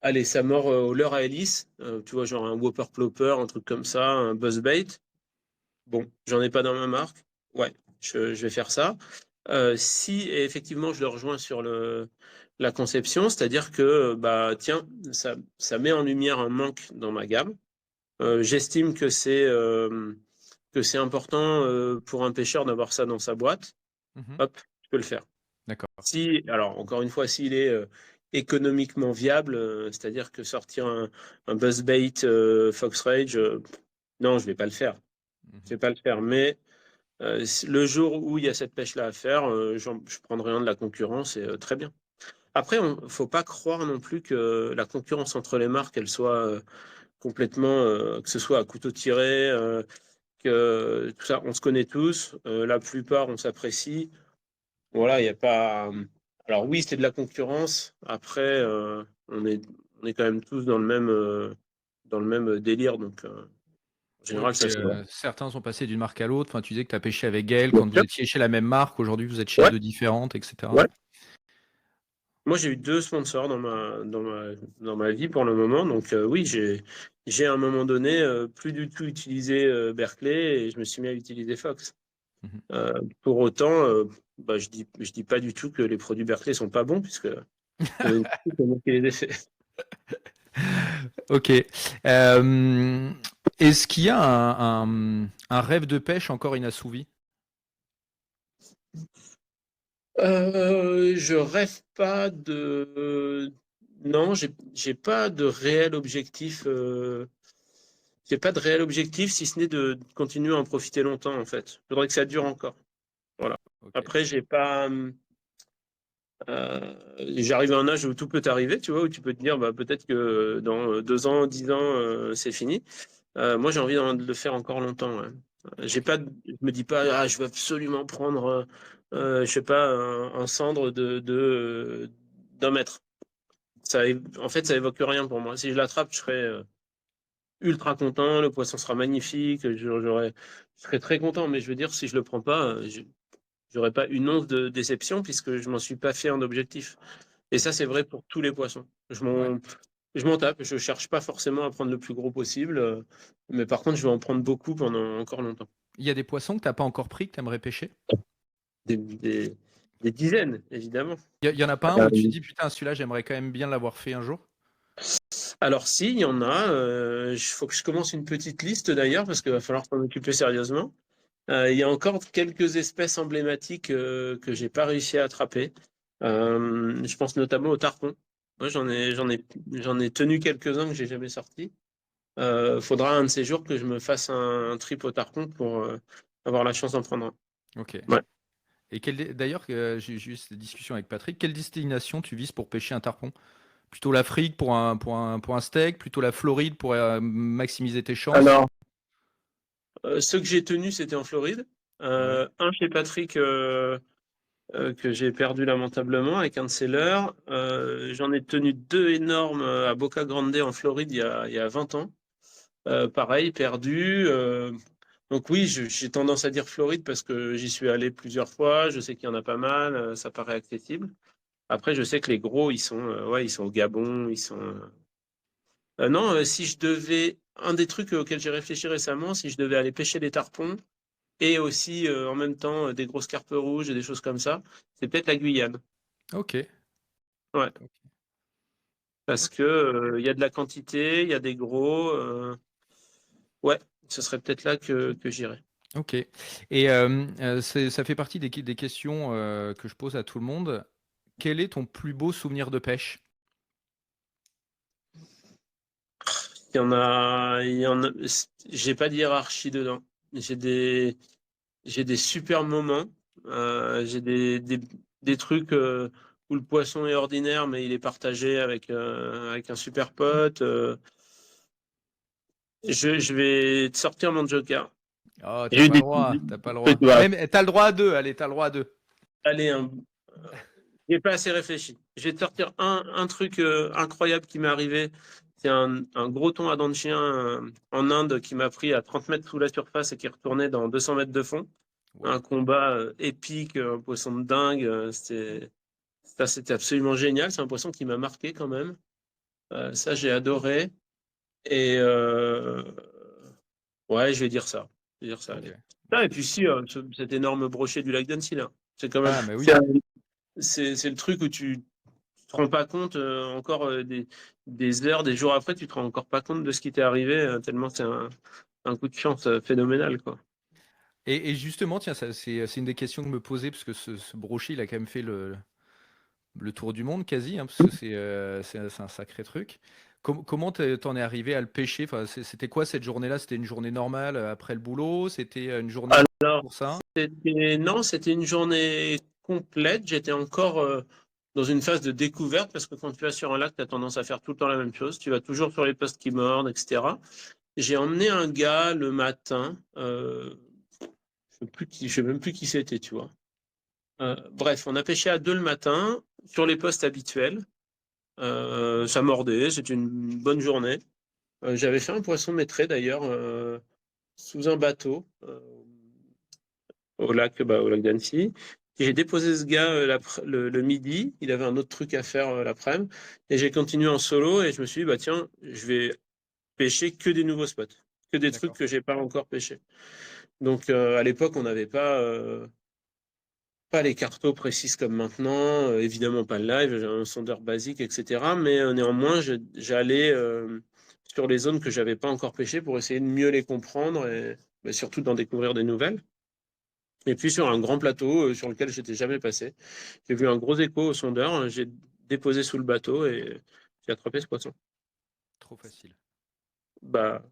Allez, ça mord au leurre à hélice. Tu vois, genre un Whopper Plopper, un truc comme ça, un Buzzbait. Bon, j'en ai pas dans ma marque. Ouais, je vais faire ça. Si et effectivement je le rejoins sur la conception, c'est-à-dire que bah tiens, ça met en lumière un manque dans ma gamme. J'estime que c'est important pour un pêcheur d'avoir ça dans sa boîte. Mhm. Hop, je peux le faire. D'accord. Si, alors encore une fois, s'il est économiquement viable, c'est-à-dire que sortir un Buzzbait Fox Rage, non, je vais pas le faire. Je Mhm. vais pas le faire. Mais le jour où il y a cette pêche-là à faire, je prendrai un de la concurrence et très bien. Après, il ne faut pas croire non plus que la concurrence entre les marques, elle soit complètement, que ce soit à couteau tiré, que tout ça, on se connaît tous, la plupart, on s'apprécie. Voilà, il n'y a pas. Alors oui, c'est de la concurrence. Après, on est quand même tous dans le même délire. Donc, en Oui, général, puis ça se voit. certains sont passés d'une marque à l'autre. Enfin, tu disais que tu as pêché avec Gaël Bien quand vous sûr. étiez chez la même marque. Aujourd'hui, vous êtes chez Ouais, deux différentes, etc. ouais. Moi, j'ai eu deux sponsors dans ma vie pour le moment. Donc, oui, j'ai à un moment donné plus du tout utilisé Berkeley et je me suis mis à utiliser Fox. Mhm. Pour autant, bah, je dis pas du tout que les produits Berkeley sont pas bons puisque c'est moi qui les ai faits. Ok. Est-ce qu'il y a un rêve de pêche encore inassouvi? Je rêve pas de. Non, j'ai pas de réel objectif. J'ai pas de réel objectif si ce n'est de continuer à en profiter longtemps en fait. Je voudrais que ça dure encore. Voilà. Ok. Après, j'ai pas. J'arrive à un âge où tout peut arriver, tu vois, où tu peux te dire, bah, peut-être que dans 2 ans, 10 ans, c'est fini. Moi, j'ai envie de le faire encore longtemps. Ouais. J'ai pas, je me dis pas, ah, je veux absolument prendre, je sais pas, un cendre d'un mètre. En fait, ça évoque rien pour moi. Si je l'attrape, je serais ultra content, le poisson sera magnifique, je serais très content. Mais je veux dire, si je le prends pas, j'aurais pas une once de déception puisque je m'en suis pas fait un objectif. Et ça, Ok. c'est vrai pour tous les poissons. Ouais. Je m'en tape. Je cherche pas forcément à prendre le plus gros possible, mais par contre, je vais en prendre beaucoup pendant encore longtemps. Il y a des poissons que tu n'as pas encore pris, que tu aimerais pêcher? Des dizaines, évidemment. Il y en a pas un où tu Euh, dis, putain, celui-là, j'aimerais quand même bien l'avoir fait un jour? Alors, si, il y en a. Il faut que je commence une petite liste d'ailleurs, parce qu'il va falloir s'en occuper sérieusement. Il y a encore quelques espèces emblématiques que j'ai pas réussi à attraper. Je pense notamment au tarpon. Moi, j'en ai tenu quelques-uns que j'ai jamais sortis. Faudra un de ces jours que je me fasse un trip au tarpon pour avoir la chance d'en prendre un. Ok. Ouais. Et d'ailleurs, j'ai eu cette discussion avec Patrick. Quelle destination tu vises pour pêcher un tarpon? Plutôt l'Afrique pour un steak, plutôt la Floride pour maximiser tes chances? Alors, ceux que j'ai tenus, c'était en Floride. Ouais. Un chez Patrick que j'ai perdu lamentablement avec un de ses leurres. J'en ai tenu deux énormes à Boca Grande en Floride il y a 20 ans. Pareil, perdu. Donc oui, j'ai tendance à dire Floride parce que j'y suis allé plusieurs fois. Je sais qu'il y en a pas mal. Ça paraît accessible. Après, je sais que les gros, ouais, ils sont au Gabon. Non, si je devais, un des trucs auxquels j'ai réfléchi récemment, si je devais aller pêcher des tarpons et aussi en même temps des grosses carpes rouges et des choses comme ça, c'est peut-être la Guyane. Ok. Ouais, parce Ok. que il y a de la quantité, il y a des gros. Ouais, ce serait peut-être là que j'irais. Ok. Et ça fait partie des questions que je pose à tout le monde. Quel est ton plus beau souvenir de pêche? Il y en a. J'ai pas de hiérarchie dedans. J'ai des super moments. J'ai des trucs. où le poisson est ordinaire, mais il est partagé avec un super pote. Je vais te sortir mon joker. Oh, t'as J'ai eu pas le des droit, t'as pas le trucs, droit. voilà. Même, t'as le droit à deux, allez, t'as le droit à deux. Allez, j'ai pas assez réfléchi. Je vais te sortir un truc incroyable qui m'est arrivé. C'est un gros thon à dents de chien en Inde qui m'a pris à 30 mètres sous la surface et qui retournait dans 200 mètres de fond. Un Waouh. combat épique, un poisson de dingue. C'était absolument génial. C'est un poisson qui m'a marqué quand même. Ça, j'ai adoré. Et ouais, je vais dire ça. Je vais dire ça, Ok. allez. Bon, Ah, et c'est puis c'est si, cool. cet énorme brochet du lac d'Annecy, là. C'est quand même, Ah, mais c'est oui. c'est le truc où tu te rends pas compte encore des heures, des jours après, tu te rends encore pas compte de ce qui t'est arrivé, tellement c'est un coup de chance phénoménal, quoi. Et justement, tiens, c'est une des questions que me posais, parce que ce brochet, il a quand même fait le tour du monde quasi, hein, parce que c'est un sacré truc. Comment t'en es arrivé à le pêcher? Enfin, c'était quoi cette journée-là? C'était une journée normale après le boulot? C'était une journée Alors, pour ça? non, c'était une journée complète. J'étais encore dans une phase de découverte parce que quand tu vas sur un lac, tu as tendance à faire tout le temps la même chose. Tu vas toujours sur les postes qui mordent, etc. J'ai emmené un gars le matin. Je sais même plus qui c'était, tu vois. Bref, on a pêché à deux le matin sur les postes habituels. Ça mordait, c'était une bonne journée. J'avais fait un poisson maîtré d'ailleurs sous un bateau au lac d'Annecy. J'ai déposé ce gars le midi. Il avait un autre truc à faire l'après-midi. Et j'ai continué en solo et je me suis dit, bah tiens, je vais pêcher que des nouveaux spots, que des trucs D'accord. que j'ai pas encore pêchés. Donc à l'époque, on n'avait pas les cartos précises comme maintenant, évidemment pas le live, j'ai un sondeur basique, etc. Mais néanmoins, j'allais sur les zones que j'avais pas encore pêchées pour essayer de mieux les comprendre et mais surtout d'en découvrir des nouvelles. Et puis sur un grand plateau sur lequel j'étais jamais passé, j'ai vu un gros écho au sondeur, j'ai déposé sous le bateau et j'ai attrapé ce poisson. Trop facile. Bah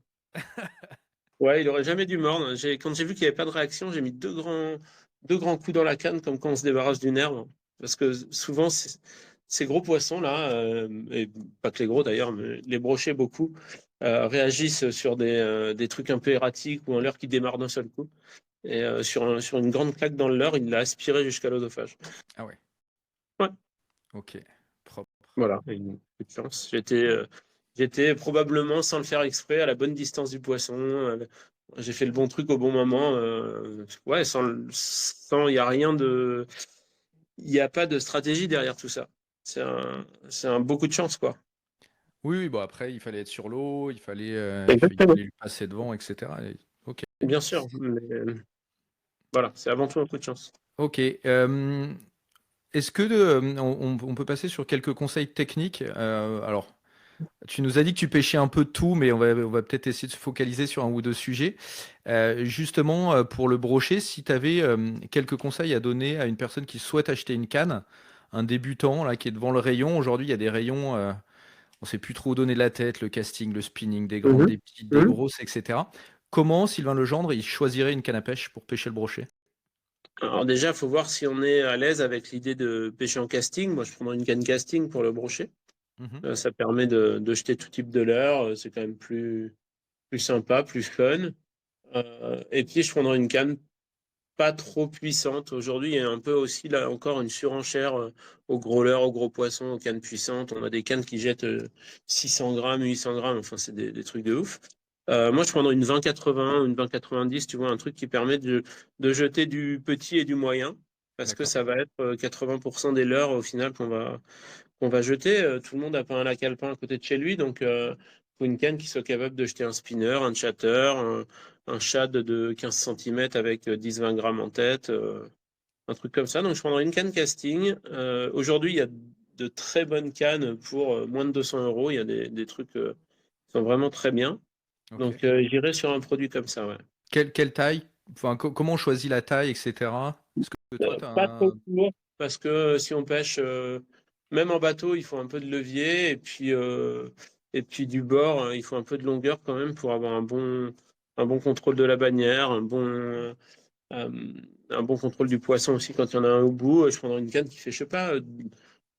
ouais, il aurait jamais dû mordre. Quand j'ai vu qu'il n'y avait pas de réaction, j'ai mis deux grands coups dans la canne, comme quand on se débarrasse d'une herbe. Parce que souvent, ces gros poissons-là, et pas que les gros d'ailleurs, mais les brochets beaucoup, réagissent sur des trucs un peu erratiques ou un leurre qui démarre d'un seul coup. Et sur une grande claque dans le leurre, il l'a aspiré jusqu'à l'odophage. Ah ouais. Ouais, Ok. Propre. voilà, et une petite chance. J'étais probablement, sans le faire exprès, à la bonne distance du poisson. J'ai fait le bon truc au bon moment. Ouais, il y a rien de, il n'y a pas de stratégie derrière tout ça. C'est un beaucoup de chance, quoi. Oui, oui, bon après, il fallait être sur l'eau, il Exactement. fallait lui passer devant, etc. Ok. Bien sûr, mais voilà, c'est avant tout un coup de chance. Ok. Est-ce que on peut passer sur quelques conseils techniques? Alors, tu nous as dit que tu pêchais un peu de tout, mais on va peut-être essayer de se focaliser sur un ou deux sujets. Justement, pour le brochet, si tu avais quelques conseils à donner à une personne qui souhaite acheter une canne, un débutant là, qui est devant le rayon. Aujourd'hui, il y a des rayons, on ne sait plus trop où donner la tête, le casting, le spinning, des grandes, Mhm. des petites, des Mhm. grosses, etc. Comment Sylvain Legendre, il choisirait une canne à pêche pour pêcher le brochet? Alors déjà, il faut voir si on est à l'aise avec l'idée de pêcher en casting. Moi, je prendrais une canne casting pour le brochet. Mhm. Ça permet de jeter tout type de leurre. C'est quand même plus sympa, plus fun. Et puis, je prendrais une canne pas trop puissante. Aujourd'hui, il y a un peu aussi, là encore, une surenchère aux gros leurres, aux gros poissons, aux cannes puissantes. On a des cannes qui jettent 600 grammes, 800 grammes. Enfin, c'est des trucs de ouf. Moi, je prendrais une 20-80, une 20-90, tu vois, un truc qui permet de jeter du petit et du moyen. Parce que D'accord. ça va être 80% des leurres au final qu'on va jeter. Tout le monde n'a pas un lac alpin à côté de chez lui, donc faut une canne qui soit capable de jeter un spinner, un chatter, un shad de 15 cm avec 10-20 grammes en tête, un truc comme ça. Donc je prendrais une canne casting. Aujourd'hui, il y a de très bonnes cannes pour moins de 200 euros. Il y a des trucs qui sont vraiment très bien. Ok. Donc j'irai sur un produit comme ça, ouais. Quelle taille? Enfin, comment on choisit la taille, etc. Est-ce que toi, tu as Pas trop un... court, parce que si on pêche, même en bateau, il faut un peu de levier, et puis du bord, il faut un peu de longueur quand même pour avoir un bon contrôle de la bannière, un bon contrôle du poisson aussi quand il y en a un au bout. Je prendrais une canne qui fait, je sais pas,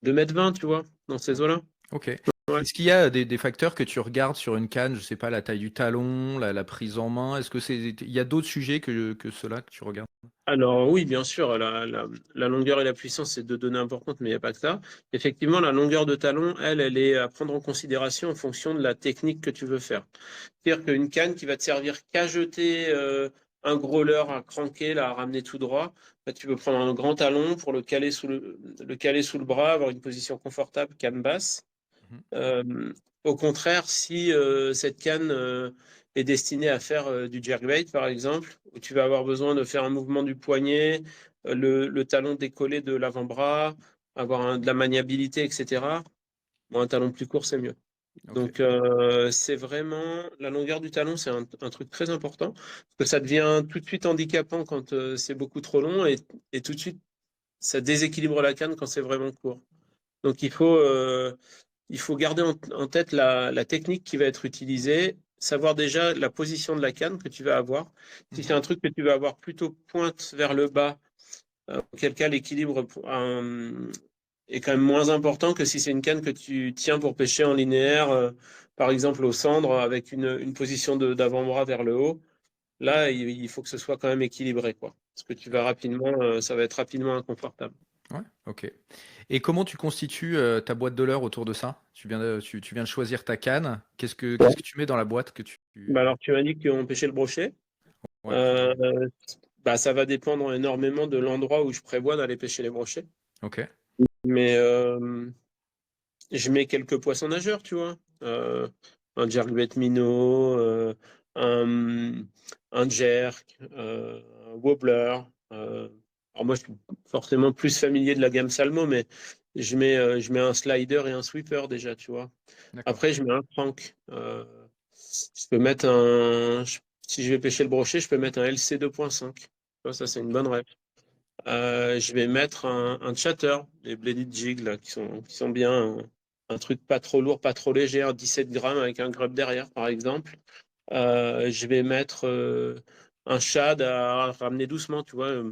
2,20 m, tu vois, dans ces eaux-là. Ok. Ouais. Est-ce qu'il y a des facteurs que tu regardes sur une canne, je sais pas, la taille du talon, la prise en main? Est-ce que il y a d'autres sujets que ceux-là que tu regardes? Alors oui, bien sûr, la longueur et la puissance, c'est deux données importantes, mais il n'y a pas que ça. Effectivement, la longueur de talon, elle est à prendre en considération en fonction de la technique que tu veux faire. C'est-à-dire qu'une canne qui va te servir qu'à jeter un gros leurre, à cranker, là, à ramener tout droit, bah, tu peux prendre un grand talon pour le caler sous le bras, avoir une position confortable, canne basse. Mhm. Euh, Au contraire, si cette canne est destinée à faire du jerkbait, par exemple, où tu vas avoir besoin de faire un mouvement du poignet, le talon décollé de l'avant-bras, avoir de la maniabilité, etc. Bon, un talon plus court, c'est mieux. Ok. Donc, c'est vraiment la longueur du talon, c'est un truc très important parce que ça devient tout de suite handicapant quand c'est beaucoup trop long et tout de suite ça déséquilibre la canne quand c'est vraiment court. Donc, il faut garder en tête la technique qui va être utilisée, savoir déjà la position de la canne que tu vas avoir. Si c'est Mhm. un truc que tu vas avoir plutôt pointe vers le bas, auquel cas l'équilibre est quand même moins important que si c'est une canne que tu tiens pour pêcher en linéaire, par exemple au cendre, avec une position d'avant-bras vers le haut. Là, il faut que ce soit quand même équilibré, quoi. Parce que tu vas rapidement, ça va être rapidement inconfortable. Ouais, ok. Et comment tu constitues ta boîte de leurre autour de ça? Tu viens de choisir ta canne. Ouais. Qu'est-ce que tu mets dans la boîte que tu... Bah alors, tu m'as dit qu'on pêchait le brochet. Ouais. Euh, Bah, ça va dépendre énormément de l'endroit où je prévois d'aller pêcher les brochets. Ok. Mais je mets quelques poissons nageurs, tu vois. Un jerkbait minnow, un, un jerk, un wobbler. Alors moi, je suis forcément plus familier de la gamme Salmo, mais je mets un slider et un sweeper déjà, tu vois. D'accord. Après, je mets un crank. Je peux mettre si je vais pêcher le brochet, je peux mettre un LC 2.5. Tu vois, ça, c'est une bonne règle. Je vais mettre un chatter, les bladed jig là, qui sont bien, un truc pas trop lourd, pas trop léger, 17 grammes avec un grub derrière, par exemple. Je vais mettre un shad à ramener doucement, tu vois.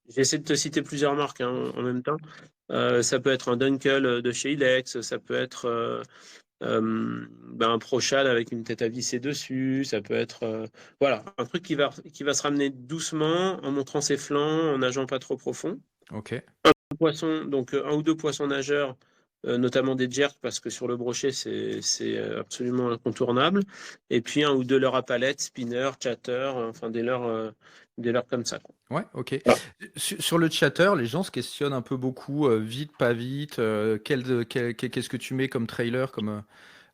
J'essaie de te citer plusieurs marques hein, en même temps. Ça peut être un Dunkel de chez Ilex, ça peut être ben, un ProShad avec une tête à visser dessus, ça peut être voilà, un truc qui va se ramener doucement en montrant ses flancs, en nageant pas trop profond. Ok. Poisson, donc un ou deux poissons nageurs, notamment des jerks, parce que sur le brochet, c'est absolument incontournable. Et puis un ou deux leurres à palette, spinner, chatter, enfin des leurres comme ça, quoi. Ouais, ok. Voilà. Sur le chatter, les gens se questionnent un peu beaucoup, vite, pas vite. Qu'est-ce que tu mets comme trailer, comme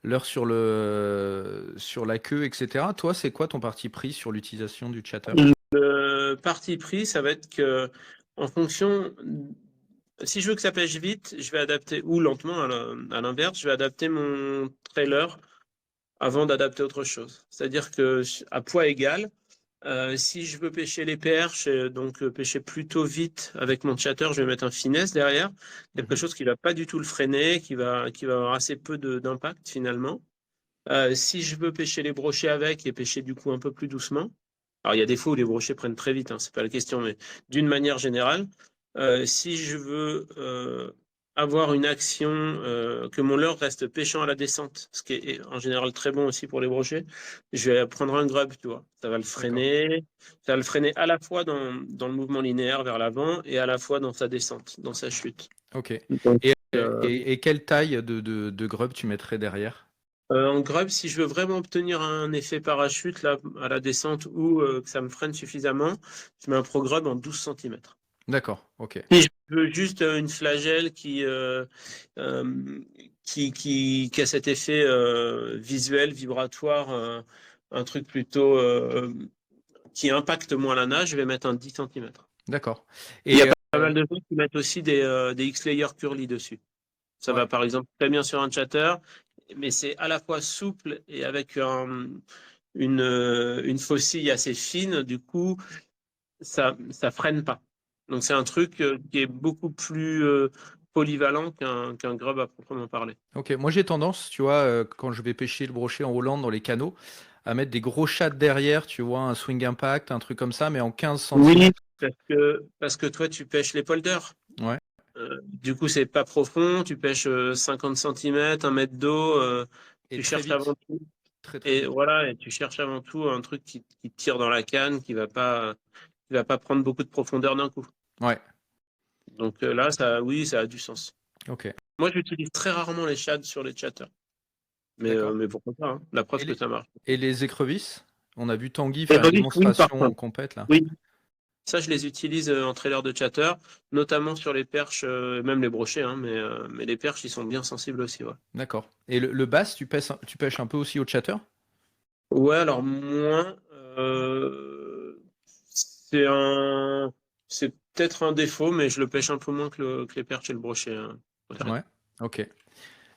l'heure sur la queue, etc. Toi, c'est quoi ton parti pris sur l'utilisation du chatter? Le parti pris, ça va être que en fonction, si je veux que ça pêche vite, je vais adapter, ou lentement à l'inverse, je vais adapter mon trailer avant d'adapter autre chose. C'est-à-dire que à poids égal, si je veux pêcher les perches, donc pêcher plutôt vite avec mon chatter, je vais mettre un finesse derrière, quelque Mhm. chose qui va pas du tout le freiner, qui va avoir assez peu d'impact finalement. Si je veux pêcher les brochets avec et pêcher du coup un peu plus doucement, alors il y a des fois où les brochets prennent très vite, hein, c'est pas la question, mais d'une manière générale, si je veux avoir une action, que mon leurre reste pêchant à la descente, ce qui est en général très bon aussi pour les brochets, je vais prendre un grub, tu vois. D'accord. Ça va le freiner à la fois dans le mouvement linéaire vers l'avant et à la fois dans sa descente, dans sa chute. Ok. Donc, euh, Et quelle taille de grub tu mettrais derrière? En grub, si je veux vraiment obtenir un effet parachute là, à la descente ou que ça me freine suffisamment, je mets un pro grub en 12 centimètres. D'accord. Ok. Si je veux juste une flagelle euh, qui a cet effet visuel, vibratoire, un truc plutôt qui impacte moins la nage, je vais mettre un 10 centimètres. D'accord. Il y a Et pas mal de gens qui mettent aussi des X-Layer curly dessus. Ça ouais. va par exemple très bien sur un chatter, mais c'est à la fois souple et avec une faucille assez fine. Du coup, ça freine pas. Donc c'est un truc qui est beaucoup plus polyvalent qu'un grub à proprement parler. Ok. Moi, j'ai tendance, tu vois, quand je vais pêcher le brochet en Hollande dans les canaux, à mettre des gros shad derrière, tu vois, un swing impact, un truc comme ça, mais en 15 Oui, centimètres. parce que toi, tu pêches les polders. Ouais. Du coup, c'est pas profond. Tu pêches 50 cm, 1 mètre d'eau. Et Tu très cherches avant vite, tout. très très Et vite. voilà, et tu cherches avant tout un truc qui tire dans la canne, qui va pas prendre beaucoup de profondeur d'un coup. Ouais, Donc là, ça, oui, ça a du sens. ok, Moi, j'utilise très rarement les shads sur les chatters. Mais, d'accord. mais pourquoi pas, hein. La Et preuve que les, ça marche. et les écrevisses? On a vu Tanguy Les faire une relisses, oui, par démonstration contre. complète là. Oui. Ça, je les utilise en trailer de chatter, notamment sur les perches, même les brochets, hein, mais les perches, ils sont bien sensibles aussi, ouais. D'accord. Et le bass, tu pêches un peu aussi au chatter? Ouais, alors moins, c'est peut-être un défaut, mais je le pêche un peu moins que les perches et le brochet, hein. Ouais, ok.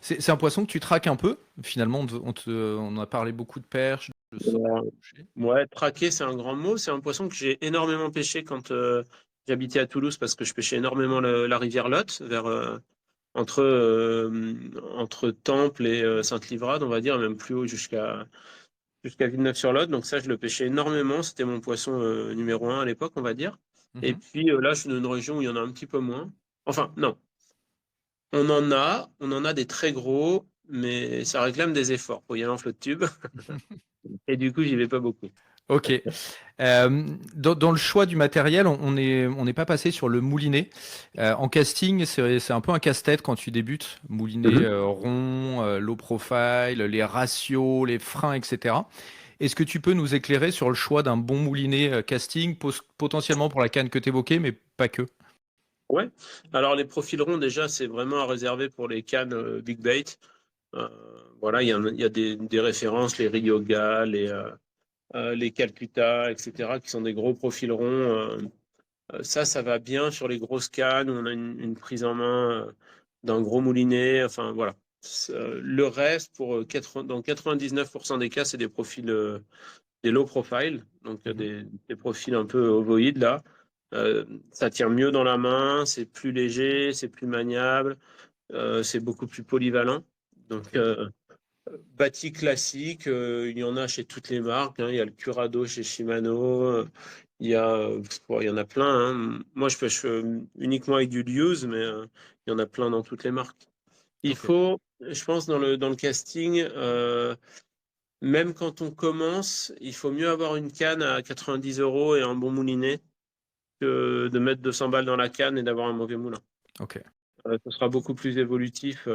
C'est un poisson que tu traques un peu. Finalement, on a parlé beaucoup de perches, de sable. Ouais, traquer, c'est un grand mot. C'est un poisson que j'ai énormément pêché quand j'habitais à Toulouse parce que je pêchais énormément la rivière Lot, entre Temple et Sainte-Livrade, on va dire, même plus haut jusqu'à Villeneuve-sur-Lot. Donc ça, je le pêchais énormément. C'était mon poisson numéro un à l'époque, on va dire. Et Mhm. puis là, je suis dans une région où il y en a un petit peu moins. Enfin, non, on en a des très gros, mais ça réclame des efforts. Faut y aller en flotte tube. Et du coup, j'y vais pas beaucoup. Ok. Dans le choix du matériel, on n'est pas passé sur le moulinet. En casting, c'est un peu un casse-tête quand tu débutes. Moulinet Mhm. rond, low profile, les ratios, les freins, etc. Est-ce que tu peux nous éclairer sur le choix d'un bon moulinet casting, potentiellement pour la canne que tu évoquais, mais pas que? Ouais. Alors les profils ronds, déjà, c'est vraiment à réserver pour les cannes big bait. Euh, voilà, il y a des références, les Ryoga, les Calcutta, etc., qui sont des gros profils ronds. Ça va bien sur les grosses cannes où on a une prise en main d'un gros moulinet. Enfin, voilà. Le reste, dans 99% des cas, c'est des profils, des low profile, donc Mhm. des profils un peu ovoïdes, là. Ça tire mieux dans la main, c'est plus léger, c'est plus maniable, c'est beaucoup plus polyvalent. Donc, Ok. bâti classique, il y en a chez toutes les marques, hein. Il y a le Curado chez Shimano, il y en a plein, hein. Moi, je pêche uniquement avec du Lew's, mais il y en a plein dans toutes les marques. Il Ok. faut, je pense, dans le casting, même quand on commence, il faut mieux avoir une canne à 90 € et un bon moulinet que de mettre 200 balles dans la canne et d'avoir un mauvais moulin. Ok. Ce sera beaucoup plus évolutif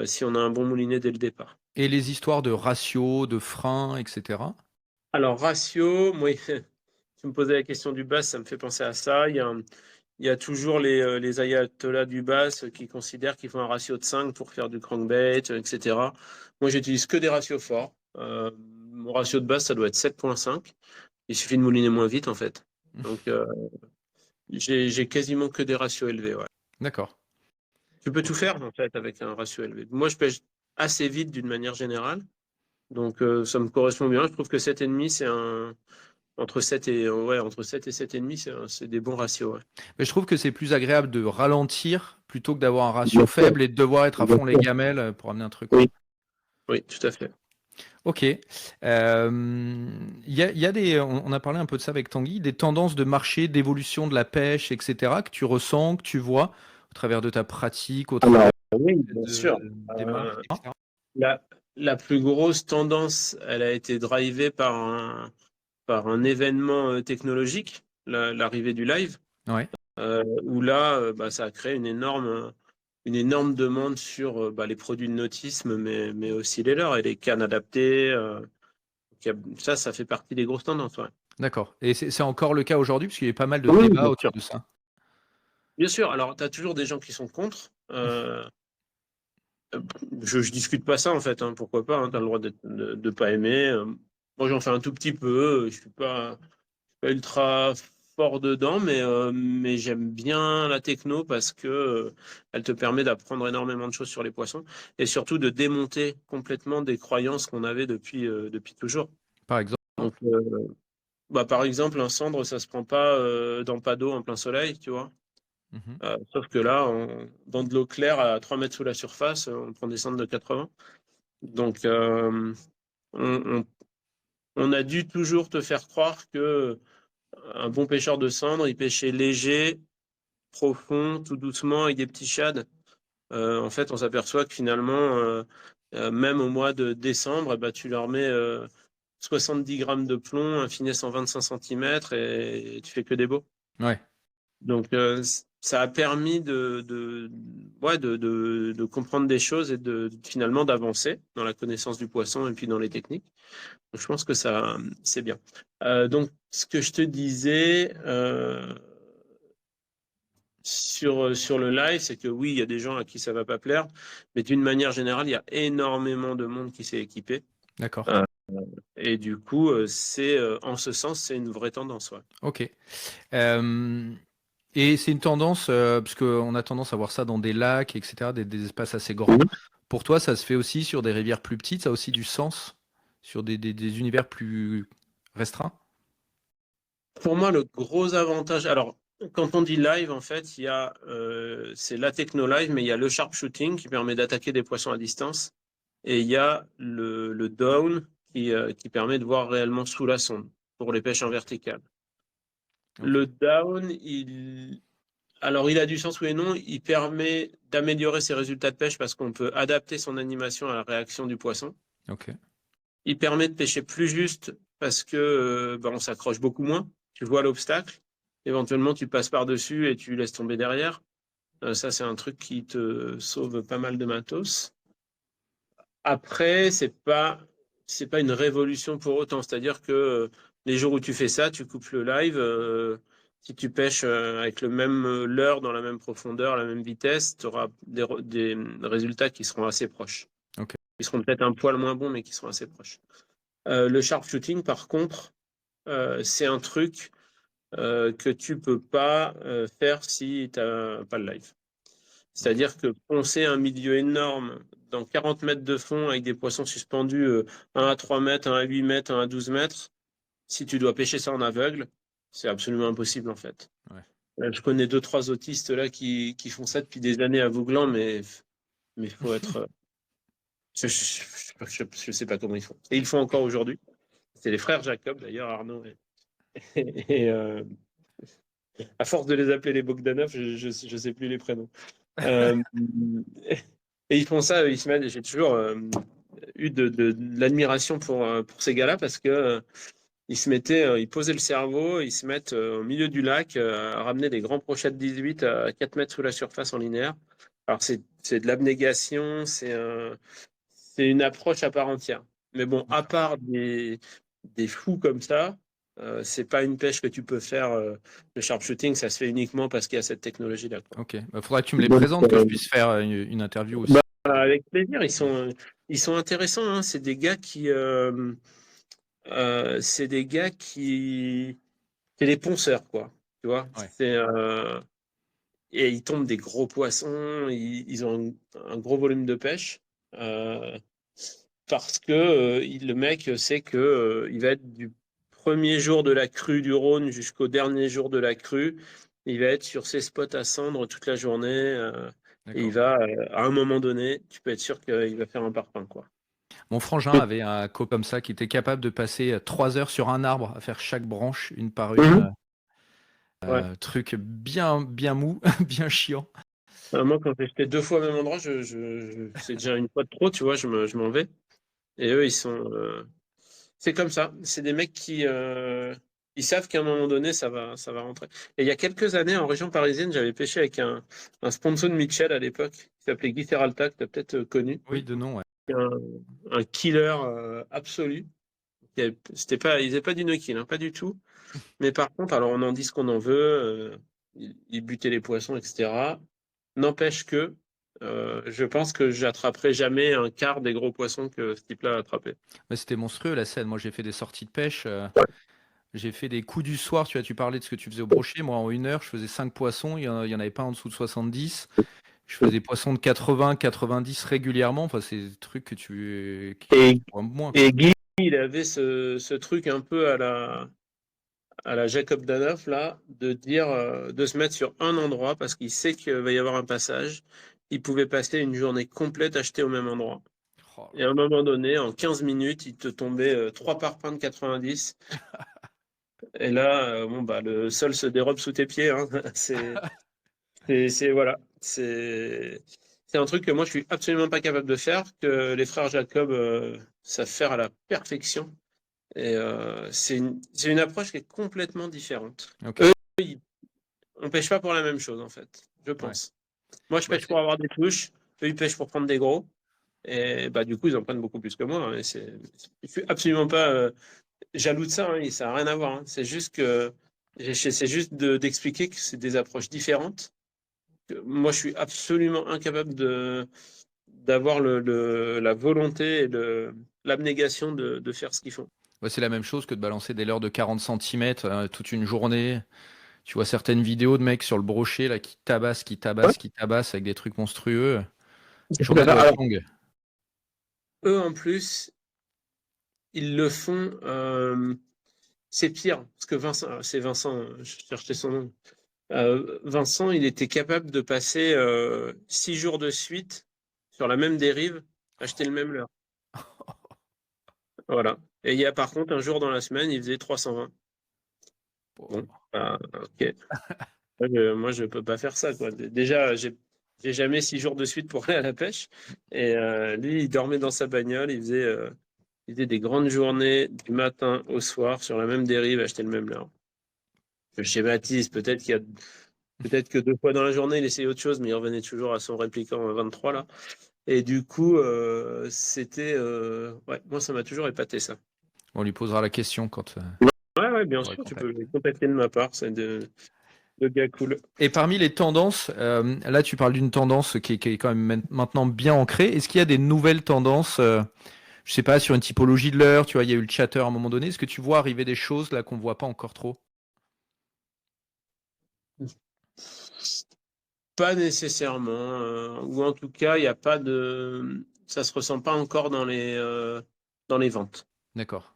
si on a un bon moulinet dès le départ. Et les histoires de ratio, de freins, etc. Alors, ratio, moi, tu me posais la question du bass, ça me fait penser à ça. Il y a toujours les ayatollahs du bass qui considèrent qu'il faut un ratio de 5 pour faire du crankbait, etc. Moi, j'utilise que des ratios forts. Mon ratio de bass, ça doit être 7,5. Il suffit de mouliner moins vite, en fait. Donc, j'ai quasiment que des ratios élevés, ouais. D'accord. Tu peux tout Ok. faire, en fait, avec un ratio élevé. Moi, je pêche assez vite d'une manière générale. Donc, ça me correspond bien. Je trouve que 7,5, c'est entre 7 et 7,5, c'est des bons ratios, ouais. Mais je trouve que c'est plus agréable de ralentir plutôt que d'avoir un ratio Bien sûr, faible et de devoir être à bien fond les sûr. gamelles pour amener un truc, quoi. Oui, oui, tout à fait. Ok. Il y a on a parlé un peu de ça avec Tanguy, des tendances de marché, d'évolution de la pêche, etc., que tu ressens, que tu vois au travers de ta pratique, au travers Alors, oui, bien sûr. des marques, etc. La, la plus grosse tendance, elle a été drivée par un événement technologique, l'arrivée du live, Ouais. où là, bah, ça a créé une énorme demande sur bah, les produits de nautisme, mais aussi les leurs et les cannes adaptées. Ça fait partie des grosses tendances, ouais. D'accord. Et c'est encore le cas aujourd'hui, parce qu'il y a eu pas mal de Oui, débats bien autour sûr. de ça. Bien sûr. Alors, tu as toujours des gens qui sont contre. Je discute pas ça, en fait, hein. Pourquoi pas, hein, tu as le droit de pas aimer. Moi, j'en fais un tout petit peu. Je suis pas ultra fort dedans, mais j'aime bien la techno parce que elle te permet d'apprendre énormément de choses sur les poissons et surtout de démonter complètement des croyances qu'on avait depuis toujours. Par exemple. Donc, bah, par exemple, un cendre, ça se prend pas dans le pas d'eau en plein soleil, tu vois. Mhm. Sauf que là, dans de l'eau claire à 3 mètres sous la surface, on prend des cendres de 80. Donc, on, on- on a dû toujours te faire croire que un bon pêcheur de cendre, il pêchait léger profond, tout doucement, avec des petits shads. En fait, on s'aperçoit que finalement, même au mois de décembre, eh ben, tu leur mets 70 grammes de plomb, un finet 125 centimètres et tu fais que des beaux. Ouais. Donc, ça a permis ouais, de comprendre des choses et finalement d'avancer dans la connaissance du poisson et puis dans les techniques. Donc, je pense que ça, c'est bien. Donc, ce que je te disais sur le live, c'est que oui, il y a des gens à qui ça va pas plaire, mais d'une manière générale, il y a énormément de monde qui s'est équipé. D'accord. Euh, et du coup, en ce sens, c'est une vraie tendance. Ouais. Ok. Euh, et c'est une tendance, parce qu'on a tendance à voir ça dans des lacs, etc., des espaces assez grands. Pour toi, ça se fait aussi sur des rivières plus petites, ça a aussi du sens sur des univers plus restreints? Pour moi, le gros avantage, alors, quand on dit live, en fait, c'est la techno live, mais il y a le sharpshooting qui permet d'attaquer des poissons à distance, et il y a le down qui permet de voir réellement sous la sonde pour les pêches en verticale. Ok. Le down, alors il a du sens oui et non, il permet d'améliorer ses résultats de pêche parce qu'on peut adapter son animation à la réaction du poisson. Ok. Il permet de pêcher plus juste parce que on s'accroche beaucoup moins. Tu vois l'obstacle, éventuellement tu passes par-dessus et tu laisses tomber derrière. Ça, c'est un truc qui te sauve pas mal de matos. Après, c'est pas une révolution pour autant. C'est-à-dire que les jours où tu fais ça, tu coupes le live. Si tu pêches avec le même leurre, dans la même profondeur, la même vitesse, tu auras des résultats qui seront assez proches. Ok. Ils seront peut-être un poil moins bons, mais qui seront assez proches. Le sharpshooting, par contre, c'est un truc que tu peux pas faire si tu n'as pas le live. Ok. C'est-à-dire que poncer un milieu énorme dans 40 mètres de fond avec des poissons suspendus 1 à 3 mètres, 1 à 8 mètres, 1 à 12 mètres, si tu dois pêcher ça en aveugle, c'est absolument impossible en fait. Ouais. Je connais deux, trois autistes là qui font ça depuis des années aveuglant, mais il faut être. Je sais pas comment ils font. Et ils le font encore aujourd'hui. C'est les frères Jacob d'ailleurs, Arnaud. Et à force de les appeler les Bogdanov, je sais plus les prénoms. Euh, et ils font ça, ils se mettent, j'ai toujours eu de l'admiration pour ces gars-là parce que ils posaient le cerveau, ils se mettent au milieu du lac à ramener des grands brochets de 18 à 4 mètres sous la surface en linéaire. Alors c'est de l'abnégation, c'est une approche à part entière. Mais bon, à D'accord. part des fous comme ça, c'est pas une pêche que tu peux faire. Le sharpshooting, ça se fait uniquement parce qu'il y a cette technologie-là, quoi. Ok. Bah, faudrait que tu me les Donc, présentes, que je puisse faire une interview aussi. avec plaisir, ils sont intéressants. Hein. C'est des gars qui, c'est des ponceurs, quoi. Tu vois, Ouais. et ils tombent des gros poissons. Ils ont un gros volume de pêche. Euh, Parce que le mec sait que il va être du premier jour de la crue du Rhône jusqu'au dernier jour de la crue. Il va être sur ses spots à cendres toute la journée. Et il D'accord. va, à un moment donné, tu peux être sûr qu'il va faire un parpaing, quoi. Mon frangin avait un co comme ça qui était capable de passer 3 heures sur un arbre à faire chaque branche une par une. Mhm. Ouais. Truc bien, bien mou, bien chiant. Moi, quand j'ai fait 2 fois au même endroit, c'est déjà une fois de trop, tu vois, je m'en vais. Et eux, c'est comme ça. C'est des mecs ils savent qu'à un moment donné, ça va rentrer. Et il y a quelques années, en région parisienne, j'avais pêché avec un sponsor de Mitchell à l'époque, qui s'appelait Guy Ferralta, que tu as peut-être connu. Oui, de nom, ouais. Un, un killer absolu. Il faisait pas du no-kill, hein, pas du tout. Mais par contre, alors on en dit ce qu'on en veut, il butait les poissons, etc. N'empêche que je pense que j'attraperai jamais un quart des gros poissons que ce type-là a attrapé. Mais c'était monstrueux la scène. Moi, j'ai fait des sorties de pêche. J'ai fait des coups du soir. Tu vois, tu parlais de ce que tu faisais au brochet. Moi, en 1 heure, je faisais 5 poissons. Il y en avait pas en dessous de 70. Je faisais des poissons de 80, 90 régulièrement. Enfin, c'est des trucs qui Et, voient moins, quoi. et Guy, il avait ce truc un peu à la Jacob Danoff, là, de dire, de se mettre sur un endroit parce qu'il sait qu'il va y avoir un passage. Il pouvait passer une journée complète acheté au même endroit. Oh Et là à un là. moment donné, en 15 minutes, il te tombait 3 parpaings de 90. Et là, le sol se dérobe sous tes pieds. Hein. C'est, Voilà, c'est un truc que moi je suis absolument pas capable de faire, que les frères Jacob savent faire à la perfection. Et c'est une approche qui est complètement différente. Ok. On pêche pas pour la même chose en fait, je Ouais. pense. Moi je Bah, pêche pour avoir des touches, eux ils pêchent pour prendre des gros. Et bah du coup ils en prennent beaucoup plus que moi, hein, et je suis absolument pas jaloux de ça, hein, et ça n'a rien à voir, hein. C'est juste que j'essaie juste d'expliquer que c'est des approches différentes. Moi, je suis absolument incapable d'avoir la volonté et l'abnégation de faire ce qu'ils font. ouais, c'est la même chose que de balancer des leurres de 40 cm toute une journée. Tu vois certaines vidéos de mecs sur le brochet là, Ouais. qui tabassent avec des trucs monstrueux. C'est Journée ça. doit être Alors, longue. eux, en plus, ils le font. C'est pire, parce que Vincent, c'est Vincent, je cherchais son nom. Vincent, il était capable de passer 6 jours de suite sur la même dérive, acheter le même leurre. Voilà. Et il y a par contre un jour dans la semaine, il faisait 320. Bon. Bon, bah, ok. Moi, je peux pas faire ça, quoi. Déjà, j'ai jamais 6 jours de suite pour aller à la pêche. Et lui, il dormait dans sa bagnole, il faisait des grandes journées du matin au soir sur la même dérive, acheter le même leurre. Je schématise, peut-être que 2 fois dans la journée, il essayait autre chose, mais il revenait toujours à son répliquant 23 là. Et du coup, ouais, moi, ça m'a toujours épaté ça. On lui posera la question quand Ouais, ouais, bien on le sûr, tu peux contacte. le contacter de ma part, c'est de gars cool. Et parmi les tendances, là tu parles d'une tendance qui est quand même maintenant bien ancrée. Est-ce qu'il y a des nouvelles tendances, je sais pas, sur une typologie de l'heure, tu vois, il y a eu le chatter à un moment donné. Est-ce que tu vois arriver des choses là qu'on voit pas encore trop? Pas nécessairement, ou en tout cas, il y a pas ça se ressent pas encore dans les ventes. D'accord.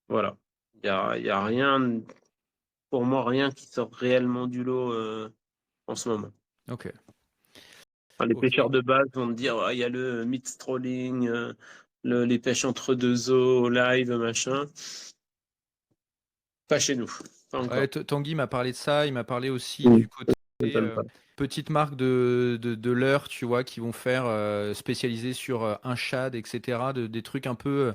Voilà. Il y a rien, pour moi, rien qui sort réellement du lot en ce moment. Ok. Enfin, les Ok. pêcheurs de base vont te dire, ah, il y a le mid trolling, les pêches entre deux eaux, live, machin. Pas chez nous, pas Ouais, encore. Tanguy m'a parlé de ça. Il m'a parlé aussi Mm. du côté Ça m'étonne pas. petite marque de leurre, tu vois, qui vont faire spécialisé sur un shad, etc. Des trucs un peu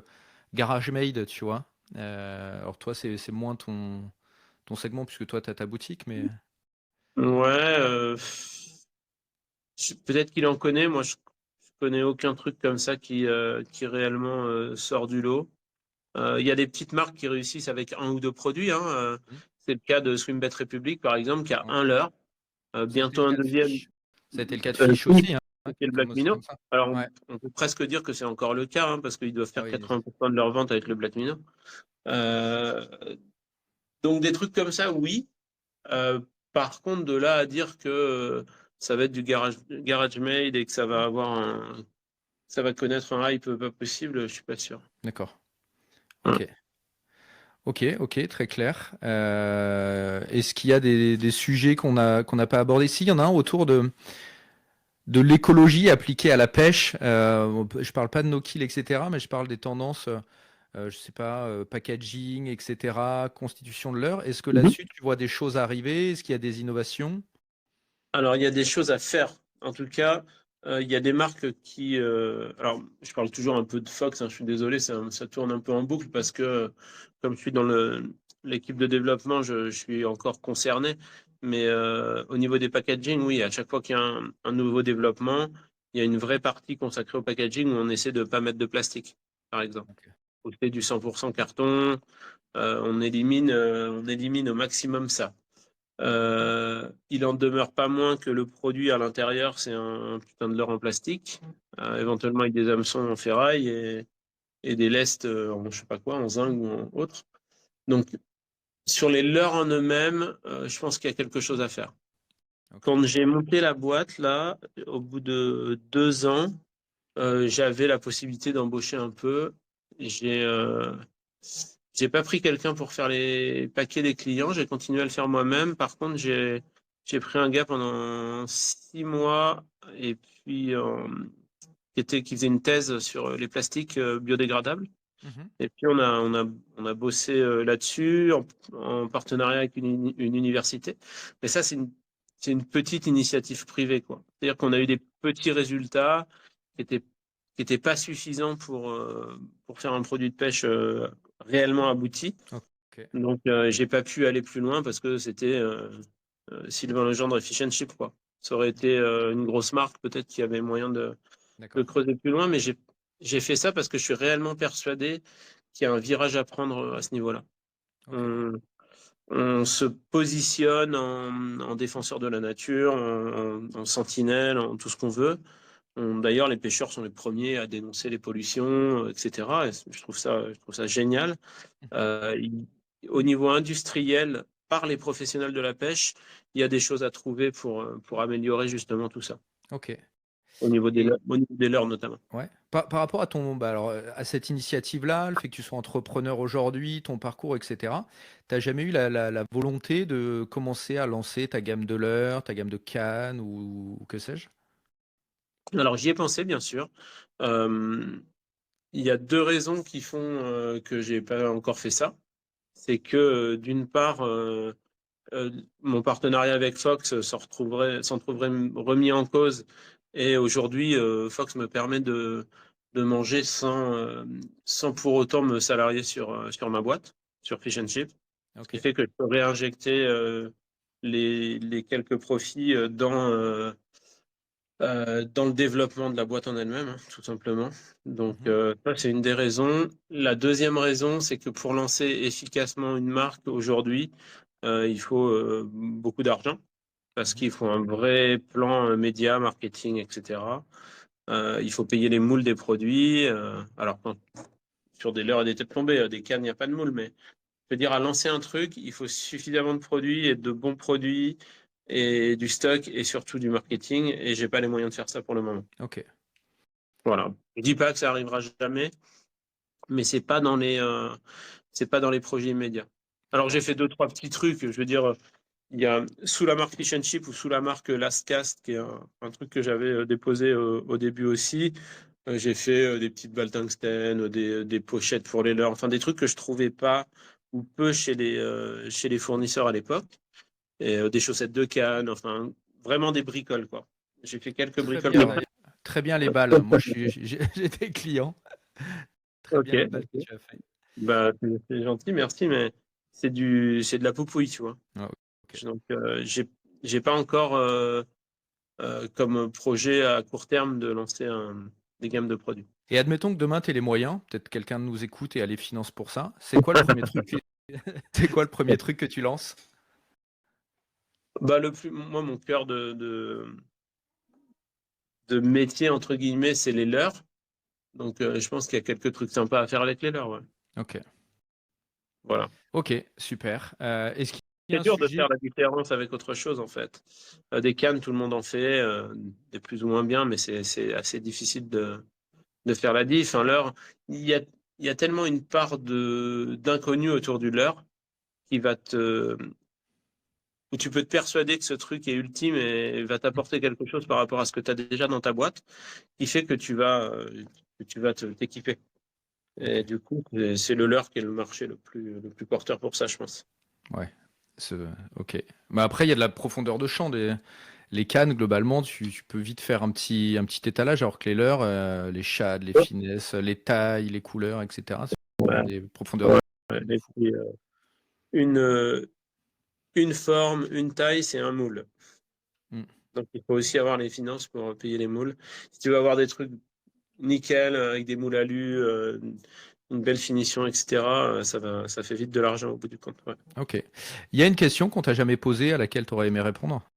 garage made, tu vois. Alors toi, c'est moins ton segment puisque toi, tu as ta boutique, mais Ouais, peut-être qu'il en connaît. Moi, je connais aucun truc comme ça qui réellement sort du lot. Il y a des petites marques qui réussissent avec un ou deux produits, hein. Hmm. C'est le cas de Swimbait République, par exemple, qui a Ouais. un leurre, Ça a été bientôt le un cas de deuxième. fiche. Ça a été le cas de fiche Oui, aussi, hein. c'est le Black C'est Minnow. comme ça. Alors, Ouais. on peut presque dire que c'est encore le cas, hein, parce qu'ils doivent Ah faire oui. 80% de leur vente avec le Black Minnow. Euh, donc, des trucs comme ça, oui. Euh, Par contre, de là à dire que ça va être du garage made et que ça va connaître un hype pas possible, je suis pas sûr. D'accord. Hein. Ok. Ok, ok, très clair. Est-ce qu'il y a des sujets qu'on n'a pas abordés? Si, il y en a un autour de l'écologie appliquée à la pêche. Je parle pas de no-kill, etc., mais je parle des tendances, je sais pas, packaging, etc., constitution de l'heure. Est-ce que Mhm. là-dessus, tu vois des choses arriver? Est-ce qu'il y a des innovations? Alors, il y a des choses à faire. En tout cas, il y a des marques qui. Alors, je parle toujours un peu de Fox, hein, je suis désolé, ça tourne un peu en boucle parce que, comme je suis dans l'équipe de développement, je suis encore concerné. Mais au niveau des packaging, oui, à chaque fois qu'il y a un nouveau développement, il y a une vraie partie consacrée au packaging où on essaie de ne pas mettre de plastique, par exemple. Ok. On fait du 100% carton, on élimine au maximum ça. Il en demeure pas moins que le produit à l'intérieur, c'est un putain de leurre en plastique, éventuellement avec des hameçons en ferraille et des lestes en je sais pas quoi, en zinc ou en autre. Donc, sur les leurres en eux-mêmes, je pense qu'il y a quelque chose à faire. Ok. Quand j'ai monté la boîte, là, au bout de 2 ans, j'avais la possibilité d'embaucher un peu. J'ai euh, j'ai pas pris quelqu'un pour faire les paquets des clients, j'ai continué à le faire moi-même. Par contre, j'ai pris un gars pendant 6 mois et puis qui faisait une thèse sur les plastiques biodégradables. Mhm. Et puis on a bossé là-dessus en partenariat avec une université. Mais ça, c'est une petite initiative privée, quoi. C'est-à-dire qu'on a eu des petits résultats qui étaient pas suffisants pour faire un produit de pêche réellement abouti. Ok. Donc, j'ai pas pu aller plus loin parce que c'était Sylvain Legendre et Fish and Chip, quoi. Ça aurait été une grosse marque, peut-être qu'il y avait moyen de D'accord. creuser plus loin, mais j'ai fait ça parce que je suis réellement persuadé qu'il y a un virage à prendre à ce niveau-là. Ok. On, on se positionne en défenseur de la nature, en sentinelle, en tout ce qu'on veut. D'ailleurs, les pêcheurs sont les premiers à dénoncer les pollutions, etc. Et je trouve ça génial. Mhm. Euh, il- Au niveau industriel, par les professionnels de la pêche, il y a des choses à trouver pour améliorer justement tout ça, Ok. au niveau des leurres notamment. Ouais. Par rapport à à cette initiative-là, le fait que tu sois entrepreneur aujourd'hui, ton parcours, etc., tu n'as jamais eu la volonté de commencer à lancer ta gamme de leurres, ta gamme de cannes ou que sais-je? Alors, j'y ai pensé, bien sûr. Euh, il y a deux raisons qui font que j'ai pas encore fait ça. C'est que, d'une part, euh, mon partenariat avec Fox s'en trouverait remis en cause. Et aujourd'hui, Fox me permet de manger sans pour autant me salarier sur ma boîte, sur Fish and Chip. Ce Ok. qui fait que je peux réinjecter les quelques profits dans le développement de la boîte en elle-même, hein, tout simplement. Donc, Mhm. ça, c'est une des raisons. La deuxième raison, c'est que pour lancer efficacement une marque aujourd'hui, il faut beaucoup d'argent parce Mhm. qu'il faut un vrai plan média, marketing, etc. Il faut payer les moules des produits. Sur des leurres et des têtes plombées, des cannes, il n'y a pas de moule, mais je veux dire, à lancer un truc, il faut suffisamment de produits et de bons produits et du stock et surtout du marketing. Et j'ai pas les moyens de faire ça pour le moment. Ok. Voilà. Je dis pas que ça arrivera jamais, mais c'est pas dans les projets immédiats. Alors j'ai D'accord. fait deux, trois petits trucs. Je veux dire, il y a sous la marque Fish and Chip ou sous la marque Last Cast, qui est un truc que j'avais déposé au début aussi. J'ai fait des petites balles tungstène, des pochettes pour les leurres, enfin des trucs que je trouvais pas ou peu chez les fournisseurs à l'époque. Et des chaussettes de canne, enfin vraiment des bricoles, quoi. J'ai fait quelques Très bricoles bien, pour. d'ailleurs. Très bien les balles. Moi, j'ai des clients. Très Ok, bien les balles que ok. tu as fait. Bah, c'est gentil, merci, mais c'est de la poupouille, tu vois. Ah, ok. Donc, j'ai pas encore comme projet à court terme de lancer des gammes de produits. Et admettons que demain, tu aies les moyens, peut-être quelqu'un nous écoute et a les finances pour ça. C'est quoi le premier truc c'est quoi le premier truc que tu lances? Bah, moi, mon cœur de métier, entre guillemets, c'est les leurres. Donc, je pense qu'il y a quelques trucs sympas à faire avec les leurres, ouais. Ok. Voilà. Ok, super. Est-ce qu'il y a C'est un dur de faire sujet? la différence avec autre chose, en fait. Des cannes, tout le monde en fait, des plus ou moins bien, mais c'est assez difficile de faire la diff. Enfin, leurre, il y a tellement une part d'inconnu autour du leurre qui va où tu peux te persuader que ce truc est ultime et va t'apporter quelque chose par rapport à ce que tu as déjà dans ta boîte, qui fait que tu vas t'équiper. Ok. Et du coup, c'est le leurre qui est le marché le plus porteur pour ça, je pense. Ouais. Ok. Mais après, il y a de la profondeur de champ. Les cannes, globalement, tu peux vite faire un petit étalage, alors que les leurres, les shades, les finesses, les tailles, les couleurs, etc., c'est vraiment Ouais, des profondeurs ouais. de Et fou. puis, une, euh, une forme, une taille, c'est un moule. Mm. Donc, il faut aussi avoir les finances pour payer les moules. Si tu veux avoir des trucs nickel, avec des moules alu, une belle finition, etc., ça fait vite de l'argent au bout du compte. Ouais. Ok. Il y a une question qu'on t'a jamais posée à laquelle tu aurais aimé répondre?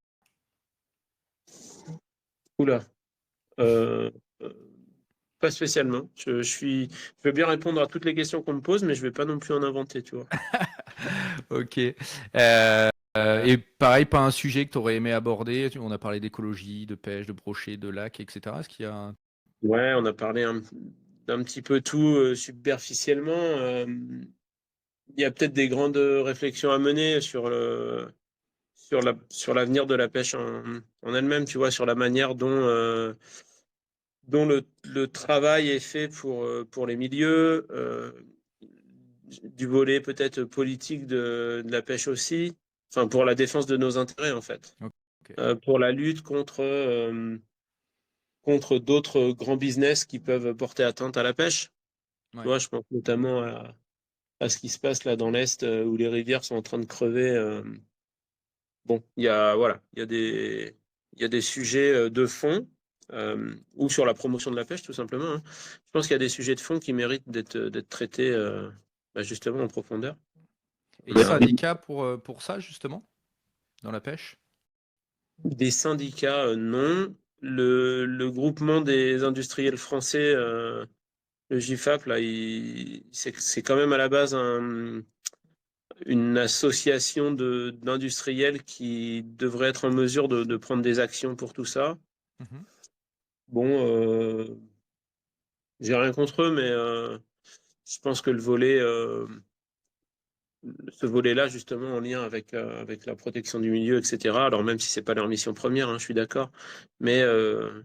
Oula. Euh, euh, Pas spécialement. Je veux bien répondre à toutes les questions qu'on me pose, mais je vais pas non plus en inventer, tu vois. Ok. Et pareil, pas un sujet que tu aurais aimé aborder. On a parlé d'écologie, de pêche, de brochet, de lac, etc. Est-ce qu'il y a Ouais, on a parlé d'un petit peu tout superficiellement. Il y a peut-être des grandes réflexions à mener sur l'avenir de la pêche en elle-même, tu vois, sur la manière dont le travail est fait pour les milieux, du volet peut-être politique de la pêche aussi, enfin pour la défense de nos intérêts en fait. Ok. pour la lutte contre d'autres grands business qui peuvent porter atteinte à la pêche. Tu Ouais. vois, je pense notamment à ce qui se passe là dans l'Est où les rivières sont en train de crever. Bon, voilà, il y a des sujets de fond ou sur la promotion de la pêche tout simplement, hein. Je pense qu'il y a des sujets de fond qui méritent d'être traités justement en profondeur. Et il y a Mais, un syndicat pour ça, justement, dans la pêche? des syndicats, non. Le groupement des industriels français, le GIFAP, là, c'est quand même à la base une association d'industriels qui devrait être en mesure de prendre des actions pour tout ça. Mhm. Bon, j'ai rien contre eux, mais je pense que ce volet-là, justement, en lien avec la protection du milieu, etc., alors même si c'est pas leur mission première, hein, je suis d'accord, mais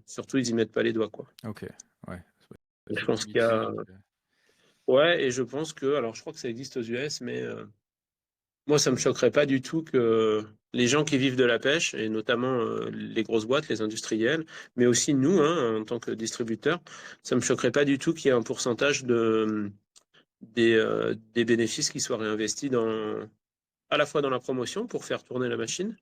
surtout, ils y mettent pas les doigts, quoi. Ok, ouais. Je C'est pense qu'il y a... politique. Ouais, et je pense que... Alors, je crois que ça existe aux US, mais moi, ça me choquerait pas du tout que les gens qui vivent de la pêche, et notamment les grosses boîtes, les industriels, mais aussi nous, hein, en tant que distributeurs, ça me choquerait pas du tout qu'il y ait un pourcentage des bénéfices qui soient réinvestis à la fois dans la promotion pour faire tourner la machine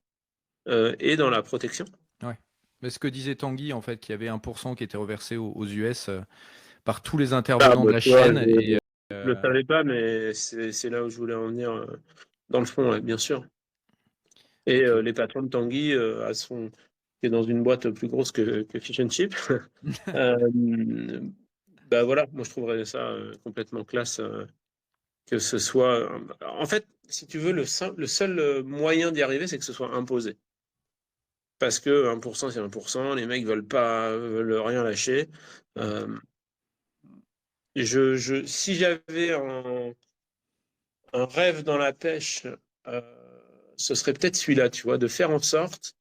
et dans la protection. Ouais. Mais ce que disait Tanguy, en fait, qu'il y avait 1% qui était reversé aux US par tous les intervenants de la Tu vois, chaîne. Et je le savais pas, mais c'est là où je voulais en venir dans le fond, ouais, bien sûr. Et ok. les patrons de Tanguy, qui est dans une boîte plus grosse que Fish and Chip, euh, bah voilà, moi je trouverais ça complètement classe que ce soit. En fait, si tu veux, le seul moyen d'y arriver, c'est que ce soit imposé. Parce que 1%, c'est 1%, les mecs veulent rien lâcher. Mm. Euh, si j'avais un rêve dans la pêche, ce serait peut-être celui-là, tu vois, de faire en sorte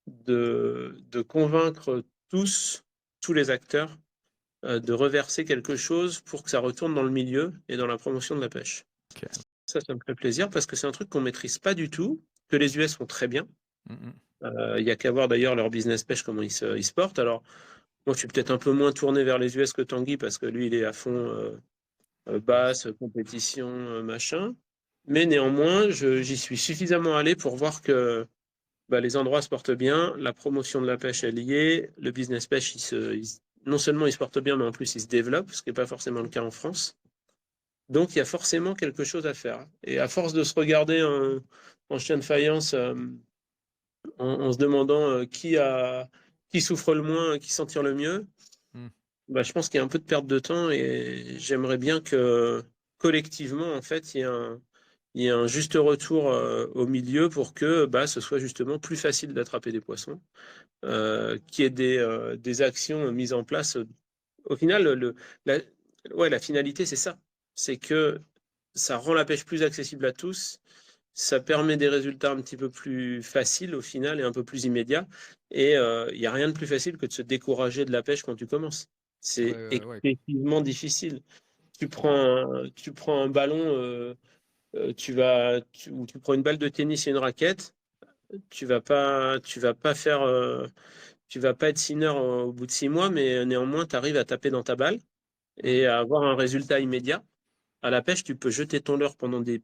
de convaincre tous les acteurs, de reverser quelque chose pour que ça retourne dans le milieu et dans la promotion de la pêche. Ok. Ça me fait plaisir parce que c'est un truc qu'on maîtrise pas du tout, que les US font très bien. Mm, mm. Il y a qu'à voir d'ailleurs leur business pêche, comment ils se portent. Alors, moi, je suis peut-être un peu moins tourné vers les US que Tanguy parce que lui, il est à fond Yes. basse, compétition, machin. Mais néanmoins, j'y suis suffisamment allé pour voir que bah, les endroits se portent bien, la promotion de la pêche est liée, le business pêche, non seulement il se porte bien, mais en plus il se développe, ce qui n'est pas forcément le cas en France. Donc il y a forcément quelque chose à faire. Et à force de se regarder en chien de faïence, en se demandant qui souffre le moins, qui s'en tire le mieux, Mm. bah, je pense qu'il y a un peu de perte de temps et j'aimerais bien que collectivement, en fait, il y ait un juste retour au milieu pour que bah, ce soit justement plus facile d'attraper des poissons, qu'il y ait des actions mises en place. Au final, la, ouais, la finalité, c'est ça. C'est que ça rend la pêche plus accessible à tous, ça permet des résultats un petit peu plus faciles au final et un peu plus immédiats. Et il n'y a rien de plus facile que de se décourager de la pêche quand tu commences. Ouais, C'est ouais, ouais. excessivement difficile. Tu prends un ballon, ou tu prends une balle de tennis et une raquette, tu vas pas être sinner au bout de 6 mois, mais néanmoins, tu arrives à taper dans ta balle Mm. et à avoir un résultat immédiat. À la pêche, tu peux jeter ton leurre pendant des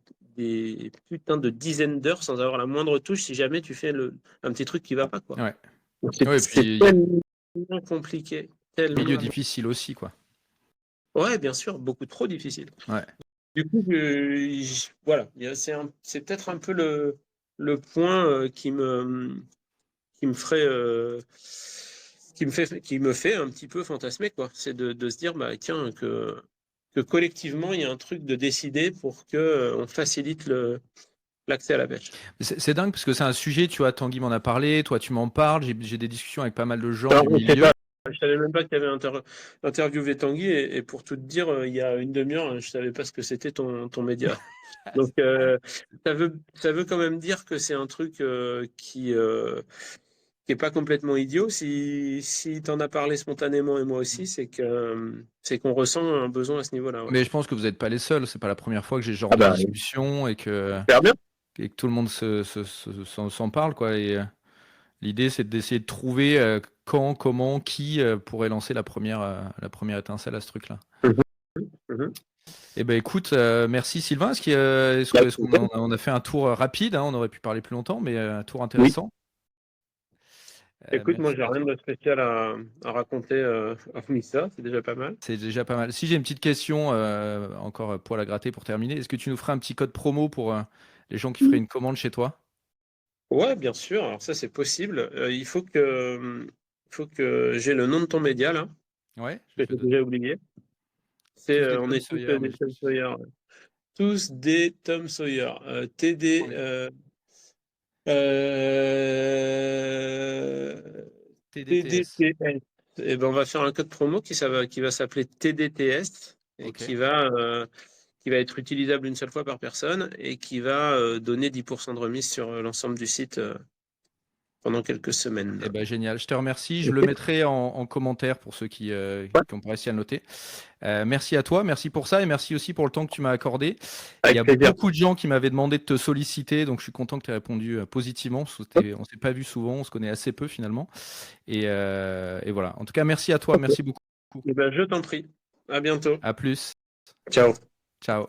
putains de dizaines d'heures sans avoir la moindre touche si jamais tu fais un petit truc qui va pas, quoi. Ouais. Donc, Ouais, et c'est puis il y a tellement compliqué, un milieu tellement. difficile aussi, quoi. Ouais, bien sûr, beaucoup trop difficile. Ouais. Du coup, voilà, c'est peut-être un peu le point qui me ferait, qui me fait un petit peu fantasmer, quoi. C'est de se dire, bah, tiens, que collectivement, il y a un truc de décider pour que on facilite l'accès à la pêche. C'est dingue parce que c'est un sujet, tu vois, Tanguy m'en a parlé, toi tu m'en parles, j'ai des discussions avec pas mal de gens Alors, du je sais milieu. pas, je savais même pas que tu avais interviewé Tanguy et pour tout te dire, il y a une demi-heure, je savais pas ce que c'était ton média. Donc, ça veut quand même dire que c'est un truc qui est pas complètement idiot. Si tu en as parlé spontanément et moi aussi, c'est qu'on ressent un besoin à ce niveau-là. Ouais. Mais je pense que vous n'êtes pas les seuls, c'est pas la première fois que j'ai ce genre Ah de bah, discussion et super bien. que tout le monde s'en parle, quoi. L'idée, c'est d'essayer de trouver quand, comment, qui pourrait lancer la première étincelle à ce truc-là. Mhm. Mhm. Eh ben écoute, merci Sylvain. Bah, Est-ce qu'on on a fait un tour rapide, hein, on aurait pu parler plus longtemps, mais un tour oui. intéressant. Écoute, moi, Merci j'ai à rien toi. de spécial à raconter, hormis ça, c'est déjà pas mal. C'est déjà pas mal. Si j'ai une petite question, encore poil à gratter pour terminer, est-ce que tu nous ferais un petit code promo pour les gens qui feraient une commande chez toi? Ouais, bien sûr. Alors ça, c'est possible. Il faut que j'ai le nom de ton média là, Ouais, je que vais j'ai noter. déjà oublié. Tous des On Tom est tous Sawyer, mais des Tom Sawyer. Tous des Tom Sawyer. TD. oui. TDTS. TDTS. Et ben, on va faire un code promo qui va s'appeler TDTS et Ok. qui va être utilisable une seule fois par personne et qui va donner 10% de remise sur l'ensemble du site pendant quelques semaines. Eh ben, génial, je te remercie. Je le Ok. mettrai en commentaire pour ceux Ouais, qui ont pas réussi à le noter. Merci à toi, merci pour ça et merci aussi pour le temps que tu m'as accordé. Il y avec a plaisir. beaucoup de gens qui m'avaient demandé de te solliciter, donc je suis content que tu aies répondu positivement. Parce que on s'est pas vu souvent, on se connaît assez peu finalement. Et voilà. En tout cas, merci à toi, Ok. merci beaucoup. Eh ben, je t'en prie. À bientôt. À plus. Ciao. Ciao.